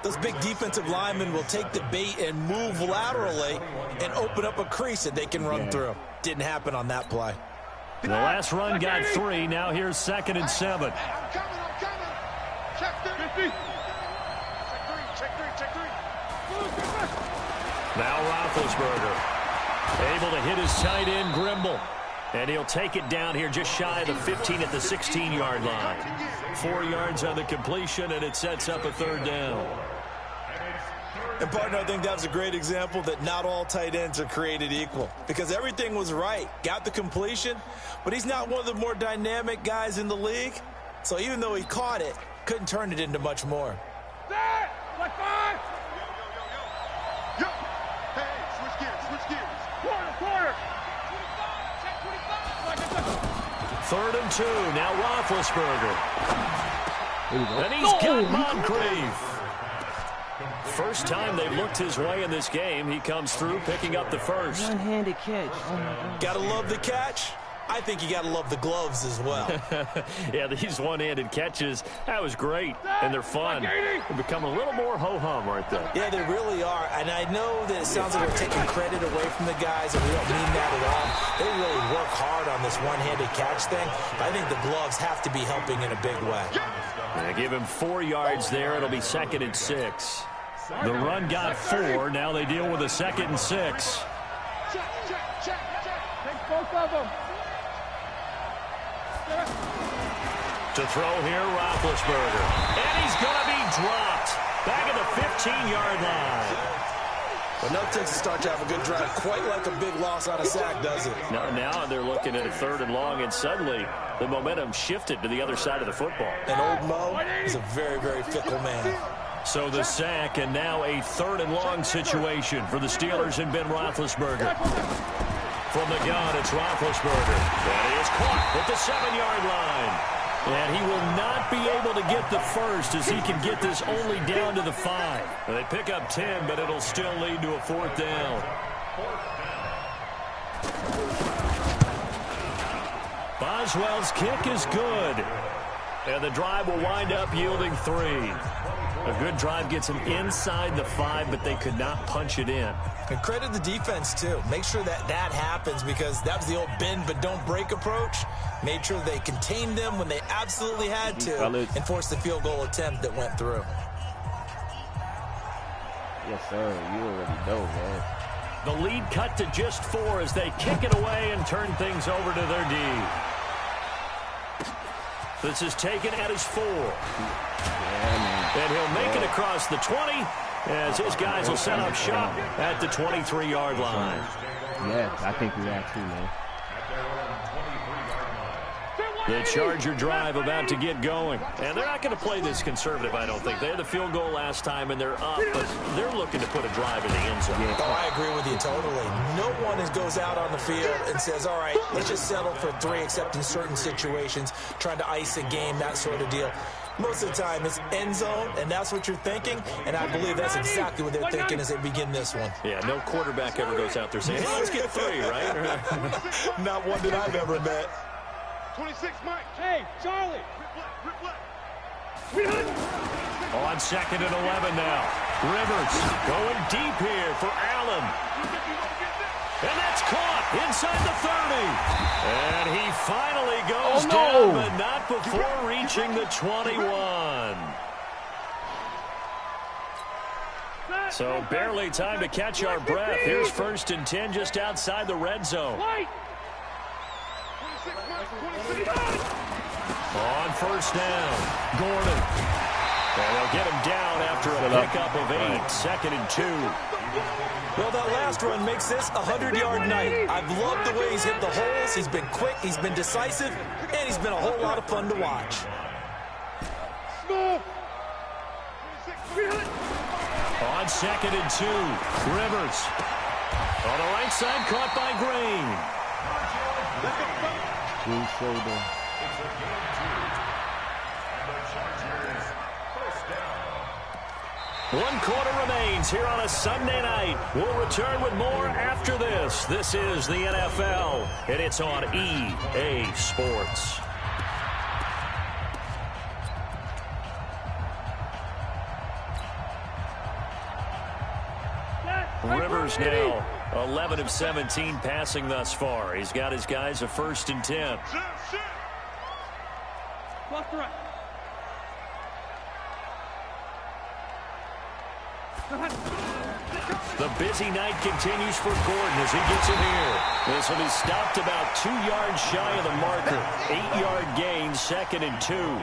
those big defensive linemen will take the bait and move laterally and open up a crease that they can run through. Didn't happen on that play. The last run got 3. Now here's 2nd and 7. I'm coming. Check 3. Check 3. Now Roethlisberger able to hit his tight end, Grimble. And he'll take it down here just shy of the 15 at the 16-yard line. 4 yards on the completion, and it sets up a 3rd down. And, partner, I think that was a great example that not all tight ends are created equal because everything was right. Got the completion, but he's not one of the more dynamic guys in the league. So even though he caught it, couldn't turn it into much more. Set! Like 5! Yo! Hey, switch gears. Quarter! 3rd and 2. Now Roethlisberger. And he's got Moncrief. First time they've looked his way in this game. He comes through, picking up the first. One-handed catch. Oh, my God. Gotta love the catch. I think you gotta love the gloves as well. Yeah, these one-handed catches, that was great. And they're fun. They become a little more ho-hum, aren't they? Yeah, they really are. And I know that it sounds like we're taking credit away from the guys, and we don't mean that at all. They really work hard on this one-handed catch thing. I think the gloves have to be helping in a big way. They give him 4 yards there. It'll be 2nd and 6. The run got 4. Now they deal with a 2nd and 6. Check. Take both of them. To throw here, Roethlisberger. And he's going to be dropped. Back at the 15-yard line. But no takes to start to have a good drive. Quite like a big loss on a sack, does it? Now they're looking at a 3rd and long, and suddenly the momentum shifted to the other side of the football. And old Mo is a very, very fickle man. So the sack, and now a 3rd and long situation for the Steelers and Ben Roethlisberger. From the gun, it's Roethlisberger. And he is caught at the 7-yard line. And he will not be able to get the first as he can get this only down to the 5. And they pick up 10, but it'll still lead to a 4th down. Boswell's kick is good. And the drive will wind up yielding 3. A good drive gets them inside the 5, but they could not punch it in. And credit the defense, too. Make sure that happens because that was the old bend but don't break approach. Made sure they contained them when they absolutely had to and forced the field goal attempt that went through. Yes, sir. You already know, man. The lead cut to just 4 as they kick it away and turn things over to their D. This is taken at his 4. And he'll make it across the 20 as his guys will set up shop at the 23-yard line. Yeah, I think we have too, man. The Charger drive about to get going. And they're not going to play this conservative, I don't think. They had the field goal last time, and they're up, but they're looking to put a drive in the end zone. Oh, I agree with you totally. No one goes out on the field and says, all right, let's just settle for 3, except in certain situations, trying to ice a game, that sort of deal. Most of the time, it's end zone, and that's what you're thinking, and I believe that's exactly what they're thinking as they begin this one. Yeah, no quarterback ever goes out there saying, hey, let's get 3, right? Not one that I've ever met. 26, Mike. Hey, Charlie. On 2nd and 11 now. Rivers going deep here for Allen. And that's caught inside the 30. And he finally goes down, but not before reaching the 21. So barely time to catch our breath. Here's 1st and 10 just outside the red zone. On 1st down, Gordon. And they'll get him down after a pickup of 8. 2nd and 2. Well, that last run makes this a 100-yard night. I've loved the way he's hit the holes. He's been quick, he's been decisive, and he's been a whole lot of fun to watch. On 2nd and 2, Rivers. On the right side, caught by Green. Green shoulder. One quarter remains here on a Sunday night. We'll return with more after this. This is the NFL, and it's on EA Sports. Rivers now 11 of 17 passing thus far. He's got his guys a 1st and 10. Left to right. The busy night continues for Gordon as he gets in here. This will be stopped about 2 yards shy of the marker. 8-yard gain, 2nd and 2.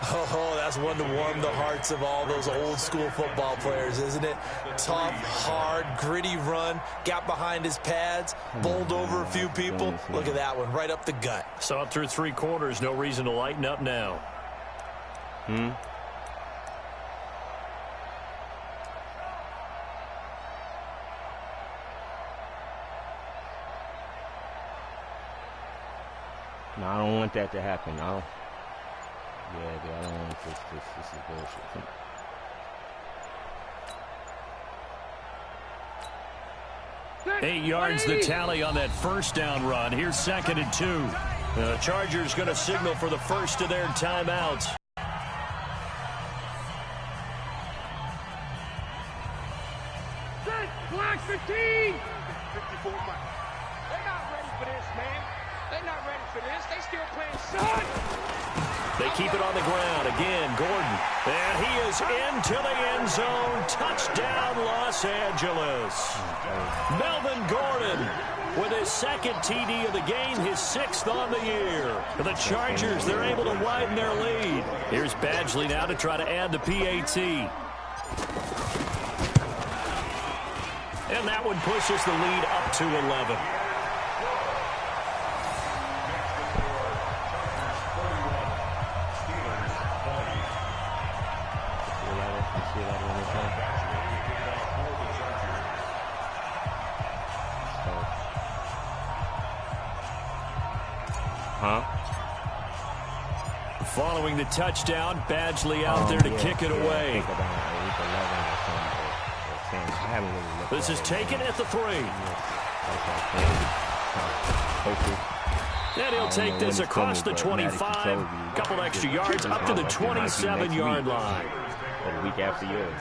Oh, that's one to warm the hearts of all those old school football players, isn't it? Tough, hard, gritty run, got behind his pads, bowled over a few people. Look at that one, right up the gut. So up through 3 quarters, no reason to lighten up now. No, I don't want that to happen. I don't want this. This is bullshit. 8 yards the tally on that 1st down run. Here's 2nd and 2. The Chargers going to signal for the first of their timeouts. Black 15. 54 miles. They're not ready for this, man. They're not ready for this. They still playing son. They keep it on the ground. Again, Gordon. And he is into the end zone. Touchdown, Los Angeles. Melvin Gordon with his 2nd TD of the game, his 6th on the year. For the Chargers, they're able to widen their lead. Here's Badgley now to try to add the PAT. And that one pushes the lead up to 11. Following the touchdown, Badgley out there to kick it away. This is taken at the 3. And he'll take this across the 25. A couple extra yards up to the 27-yard line. A week after yours.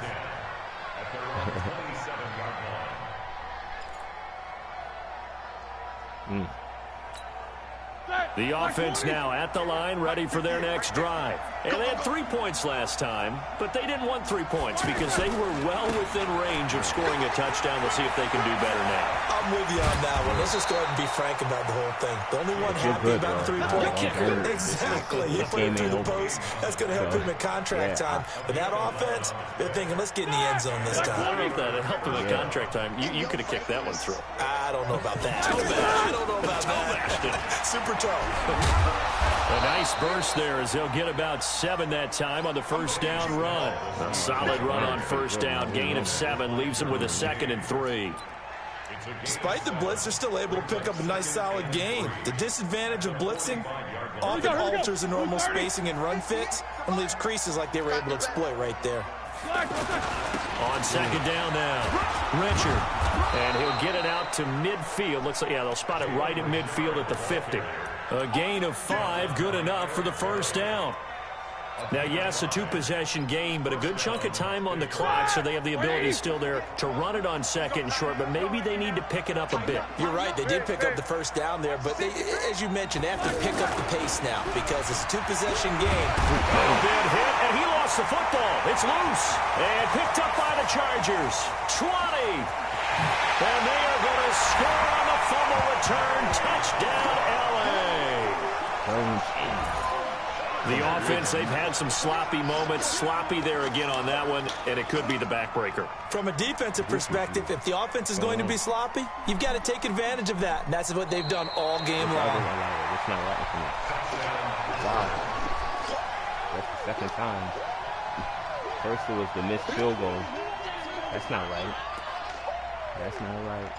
The offense now at the line, ready for their next drive. And they had 3 points last time, but they didn't want 3 points because they were well within range of scoring a touchdown. We'll see if they can do better now. I'm with you on that one. Let's just go ahead and be frank about the whole thing. The only one happy about the 3-point kicker. Exactly. You put him through the post. That's going to help him in contract time. But that offense, they're thinking, let's get in the end zone this time. I don't know if that helped him in contract time. You could have kicked that one through. I don't know about that. I don't know about that. Super toe. A nice burst there as they'll get about 7 that time on the 1st down run. A solid run on 1st down. Gain of 7 leaves them with a 2nd and 3. Despite the blitz, they're still able to pick up a nice solid gain. The disadvantage of blitzing often alters the normal spacing and run fits and leaves creases like they were able to exploit right there. On 2nd down now, Richard. And he'll get it out to midfield. Looks like, yeah, they'll spot it right at midfield at the 50. A gain of 5, good enough for the 1st down. Now, yes, a 2-possession game, but a good chunk of time on the clock, so they have the ability still there to run it on 2nd and short, but maybe they need to pick it up a bit. You're right. They did pick up the 1st down there, but they, as you mentioned, they have to pick up the pace now because it's a 2-possession game. A big hit, and he lost the football. It's loose and picked up by the Chargers. 20. And they are going to score on the fumble return. Touchdown, L.A. The offense, they've had some sloppy moments. Sloppy there again on that one, and it could be the backbreaker. From a defensive perspective, if the offense is going to be sloppy, you've got to take advantage of that, and that's what they've done all game long. It's not right for me. Wow. That's the 2nd time. First it was the missed field goal. That's not right. That's not right.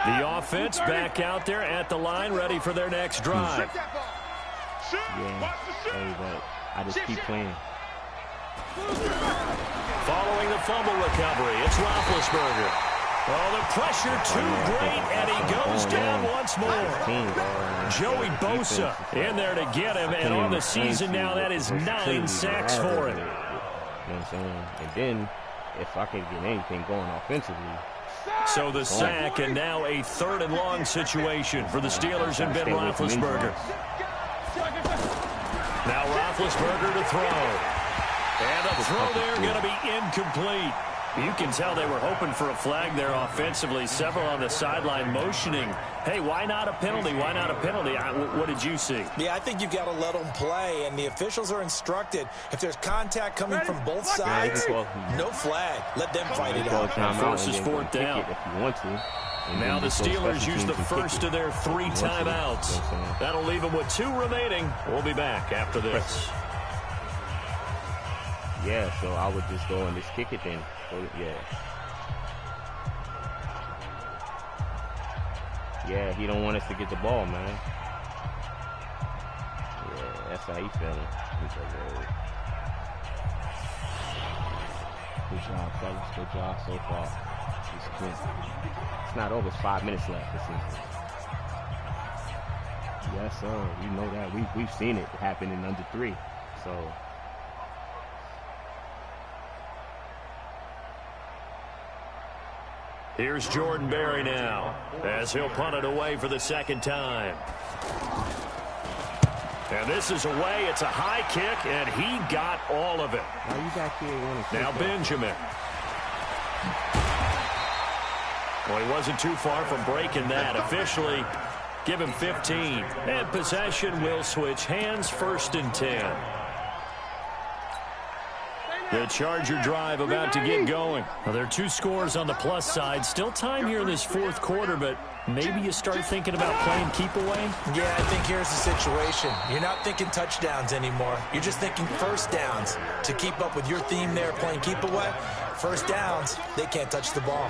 The offense back out there at the line, ready for their next drive. Yeah, hey, but I just keep playing. Following the fumble recovery, it's Roethlisberger. Oh, the pressure too great, and he goes down once more. Joey Bosa in there to get him, and on the season now, that is 9 sacks for him. You know what I'm saying? And then, if I can get anything going offensively. So the sack, and now a 3rd and long situation for the Steelers and Ben Roethlisberger. Now Roethlisberger to throw. And the throw there going to be incomplete. You can tell they were hoping for a flag there offensively. Several on the sideline motioning, hey, why not a penalty? Why not a penalty? What did you see? Yeah, I think you've got to let them play, and the officials are instructed. If there's contact coming from both sides, no flag. Let them fight it out. Forces 4th down. If you want to. Now the Steelers use the first of their 3 timeouts. That'll leave them with 2 remaining. We'll be back after this. Yeah, so I would just go and just kick it then. Yeah, he don't want us to get the ball, man. Yeah, that's how he feeling. He's like, good job, fellas. Good job so far. It's not over. It's 5 minutes left this season. Yes, sir. You know that. We've seen it happen in under 3. So. Here's Jordan Berry now, as he'll punt it away for the 2nd time. And this is away. It's a high kick, and he got all of it. Now Benjamin. Well, he wasn't too far from breaking that. Officially, give him 15. And possession will switch hands, 1st and 10. The Charger drive about to get going. Well, there are 2 scores on the plus side. Still time here in this 4th quarter, but maybe you start thinking about playing keep away? Yeah, I think here's the situation. You're not thinking touchdowns anymore. You're just thinking 1st downs. To keep up with your theme there, playing keep away, 1st downs, they can't touch the ball.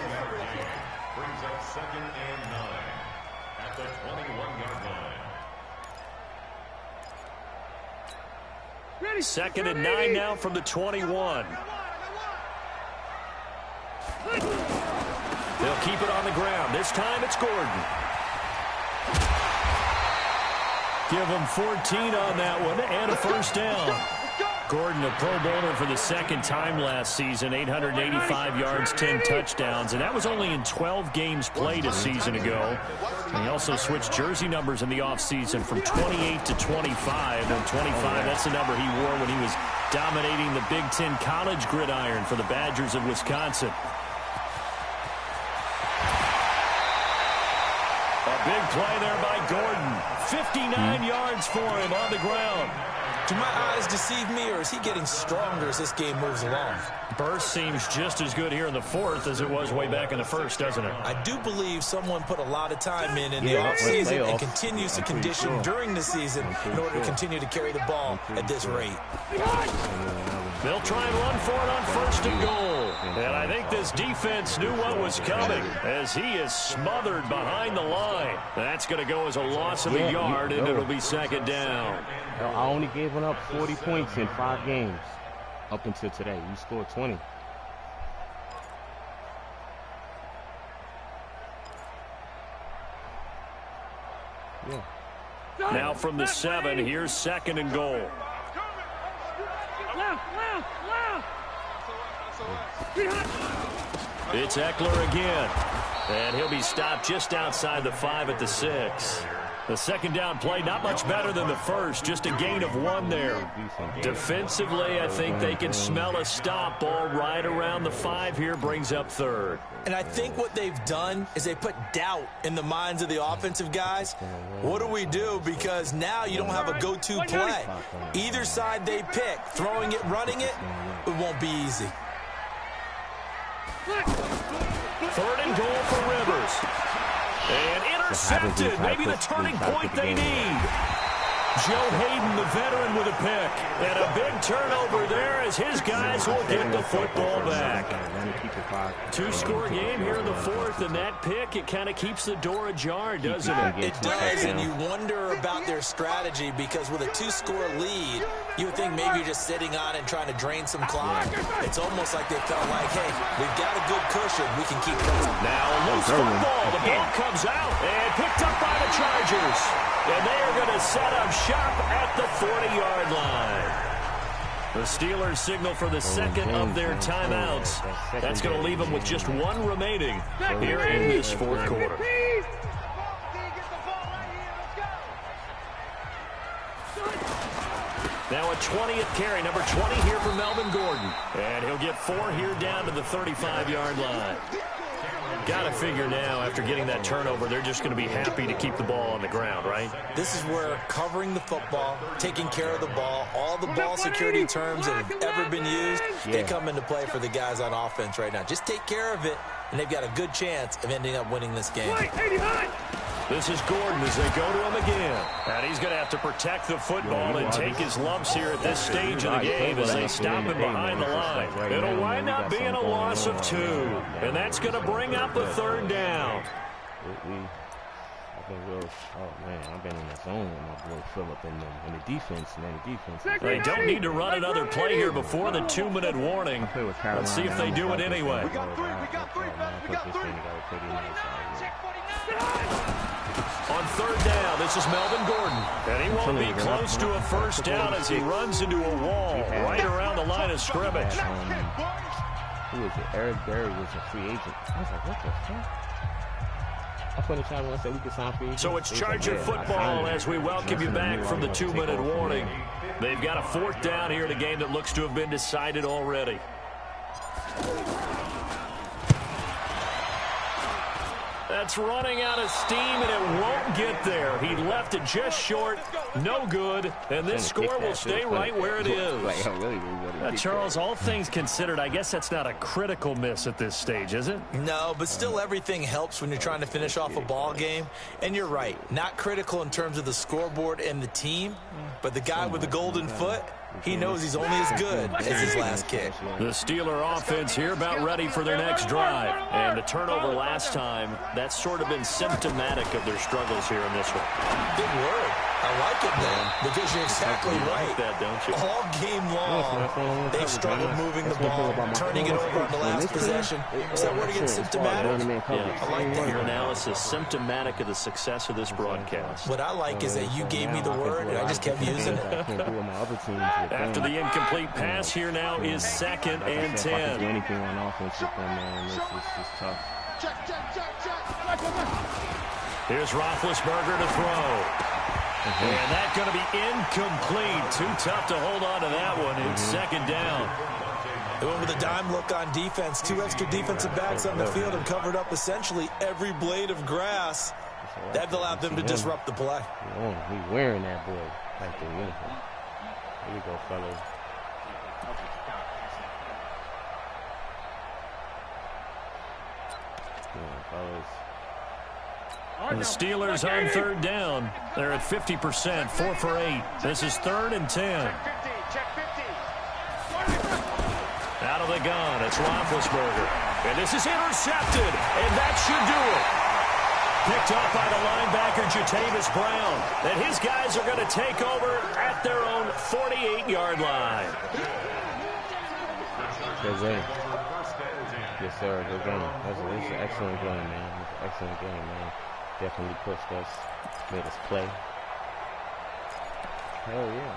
Brings up 2nd and 9 at the 21-yard line. 2nd and 9 now from the 21. They'll keep it on the ground. This time it's Gordon. Give him 14 on that one and a 1st down. Gordon, a Pro Bowler for the 2nd time last season, 885 yards, 10 touchdowns, and that was only in 12 games played a season ago. And he also switched jersey numbers in the offseason from 28 to 25, and 25, that's the number he wore when he was dominating the Big Ten college gridiron for the Badgers of Wisconsin. A big play there by Gordon. 59 yards for him on the ground. Do my eyes deceive me, or is he getting stronger as this game moves along? Burst seems just as good here in the 4th as it was way back in the 1st, doesn't it? I do believe someone put a lot of time in the offseason and continues to condition during the season in order to continue to carry the ball at this rate. They'll try and run for it on 1st and goal. And I think this defense knew what was coming as he is smothered behind the line. That's going to go as a loss of a yard, and it'll be 2nd down. I only gave up 40 points in 5 games up until today. You scored 20. Yeah. Now from the 7, here's 2nd and goal. It's Eckler again. And he'll be stopped just outside the 5 at the 6. The 2nd down play, not much better than the 1st, just a gain of 1 there. Defensively, I think they can smell a stop. Ball right around the 5 here, brings up 3rd. And I think what they've done is they put doubt in the minds of the offensive guys. What do we do? Because now you don't have a go-to play. Either side they pick, throwing it, running it, it won't be easy. 3rd and goal for Rivers. And intercepted, maybe the turning point they need. Joe Hayden, the veteran, with a pick. And a big turnover there as his guys will get the football back. 2-score game here in the 4th, and that pick, it kind of keeps the door ajar, doesn't it? It does, and you wonder about their strategy because with a 2-score lead, you would think maybe you're just sitting on and trying to drain some clock. It's almost like they felt like, hey, we've got a good cushion. We can keep going. Now loose football. The ball comes out and picked up by the Chargers. And they are going to set up shop at the 40-yard line. The Steelers signal for the second of their timeouts. That's going to leave them with just one remaining here in this fourth quarter. Now a 20th carry, number 20 here for Melvin Gordon. And he'll get 4 here down to the 35-yard line. Got to figure now, after getting that turnover, they're just going to be happy to keep the ball on the ground, right? This is where covering the football, taking care of the ball, all the ball security terms that have ever been used, they come into play for the guys on offense right now. Just take care of it, and they've got a good chance of ending up winning this game. This is Gordon as they go to him again. And he's going to have to protect the football and take his lumps here at this stage of the game as they stop him behind the line. It'll wind up being a loss of 2. And that's going to bring up a third down. I've been in the zone with my boy Phillip and the defense, man. The defense. They don't need to run another play here before the 2-minute warning. Let's see if they do it anyway. We got three. On third down, this is Melvin Gordon. And he won't be close to a first down as he runs into a wall right around the line of scrimmage. Who was it? Eric Berry was a free agent. I was like, what the fuck? So it's Charger football as we welcome you back from the 2-minute warning. They've got a fourth down here in a game that looks to have been decided already. That's running out of steam, and it won't get there. He left it just short. No good. And this score will stay right where it is. Charles, all things considered, I guess that's not a critical miss at this stage, is it? No, but still everything helps when you're trying to finish off a ball game. And you're right. Not critical in terms of the scoreboard and the team, but the guy with the golden foot, he knows he's only as good as his last kick. The Steeler offense here about ready for their next drive. And the turnover last time, that's sort of been symptomatic of their struggles here in this one. Big word. I like it, man, because you're exactly right. Like that, don't you? All game long, they've struggled moving the ball, turning it over on the last possession. Is that word against symptomatic? Yeah, I like that. Your analysis, symptomatic of the success of this broadcast. What I like is that you gave me the word, and I just kept using it. After the incomplete pass, here now is 2nd and 10. Anything on offense with them, man. This is tough. Here's Roethlisberger to throw. And that's going to be incomplete. Too tough to hold on to that one. It's 2nd down. They went with a dime look on defense. 2 extra defensive backs on the field and covered up essentially every blade of grass. That allowed them to disrupt the play. He's wearing that boy like the uniform. Here we go, fellas. The Steelers on 3rd down. They're at 50%, 4 for 8. This is 3rd and 10. Out of the gun, it's Roethlisberger. And this is intercepted, and that should do it. Picked up by the linebacker, Jatavis Brown. And his guys are going to take over at their own 48-yard line. Good game. Yes, sir. Good game. That's an excellent game, man. It's an excellent game, man. Definitely pushed us, made us play. Hell yeah.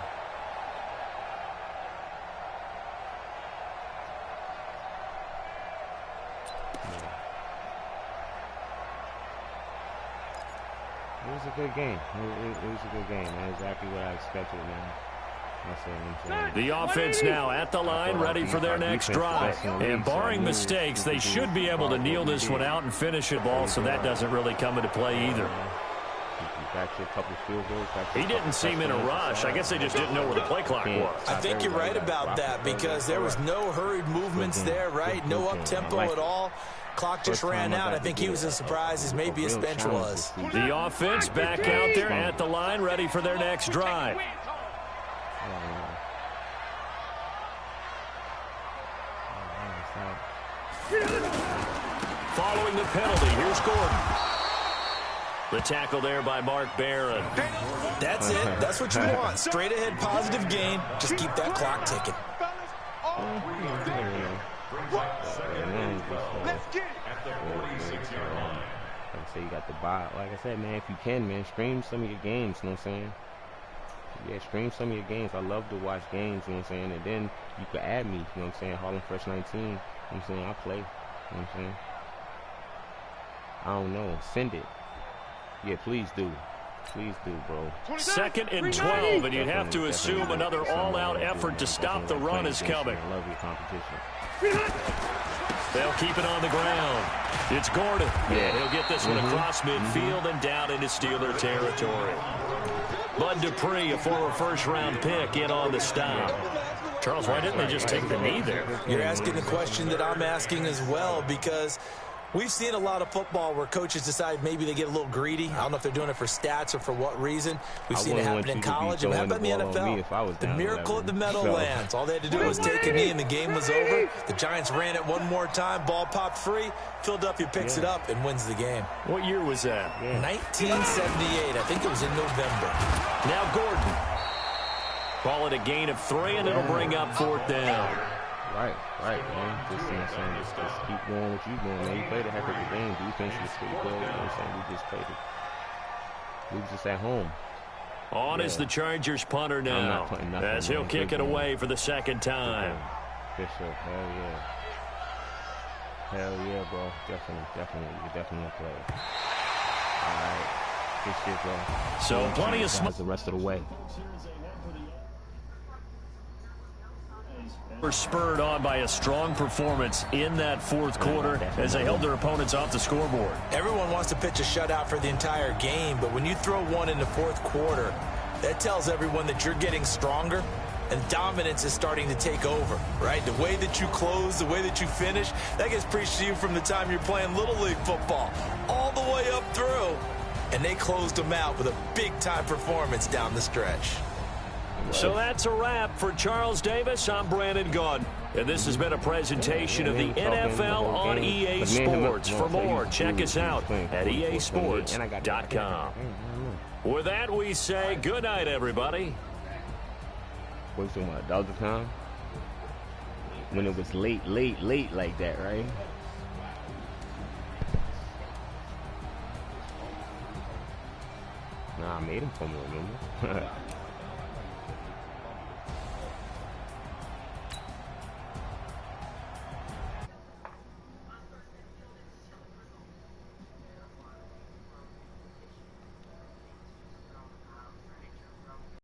It was a good game. It was a good game, man. Exactly what I expected, man. The offense now at the line, ready for their next drive. And barring mistakes, they should be able to kneel this one out and finish it, ball, so that doesn't really come into play either. He didn't seem in a rush. I guess they just didn't know where the play clock was. I think you're right about that because there was no hurried movements there, right? No up-tempo at all. Clock just ran out. I think he was as surprised as maybe his bench was. The offense back out there at the line, ready for their next drive. Following the penalty, here's Gordon. The tackle there by Mark Barron. That's it. That's what you want. Straight ahead, positive gain. Just keep that clock ticking. say you got the buy. Like I said, man, if you can, man, stream some of your games, you know what I'm saying? Yeah, stream some of your games. I love to watch games, you know what I'm saying? And then you can add me, you know what I'm saying? harlemfresh19, you know what I'm saying? I play, you know what I'm saying? I don't know. Send it. Yeah, please do. Please do, bro. 2nd and 12, and you'd have to assume another all-out effort to stop the run is coming. I love your competition. They'll keep it on the ground. It's Gordon. Yeah. He'll get this one across midfield and down into Steeler territory. Bud Dupree, a former first-round pick, in on the stop. Charles, why didn't they just take the knee there? You're asking the question that I'm asking as well, because we've seen a lot of football where coaches decide maybe they get a little greedy. I don't know if they're doing it for stats or for what reason. We've seen it happen in college. And how about in the NFL? The miracle of the Meadowlands. All they had to do was take a knee and the game was over. The Giants ran it one more time. Ball popped free. Philadelphia picks it up and wins the game. What year was that? 1978. I think it was in November. Now Gordon. Call it a gain of 3, and it'll bring up 4th down. Right, man. Just, you know what I'm saying, just keep doing what you're doing, man. You played a heck of a game. Defense was pretty good, you know what I'm saying? We just played it. We was just at home. On is the Chargers punter now, as he'll kick it away for the 2nd time. Bishop, hell yeah. Hell yeah, bro. Definitely. You're definitely a player. All right. Good shit, bro. So plenty of smoke the rest of the way. Were spurred on by a strong performance in that 4th quarter as they held their opponents off the scoreboard. Everyone wants to pitch a shutout for the entire game, but when you throw one in the 4th quarter, that tells everyone that you're getting stronger and dominance is starting to take over, right? The way that you close, the way that you finish, that gets preached to you from the time you're playing Little League football all the way up through, and they closed them out with a big-time performance down the stretch. So that's a wrap for Charles Davis. I'm Brandon Gunn, and this has been a presentation of the NFL on EA Sports. For more, check us out at easports.com. With that, we say good night, everybody. What was talking about? The other time? When it was late like that, right? Nah, I made him for me, remember?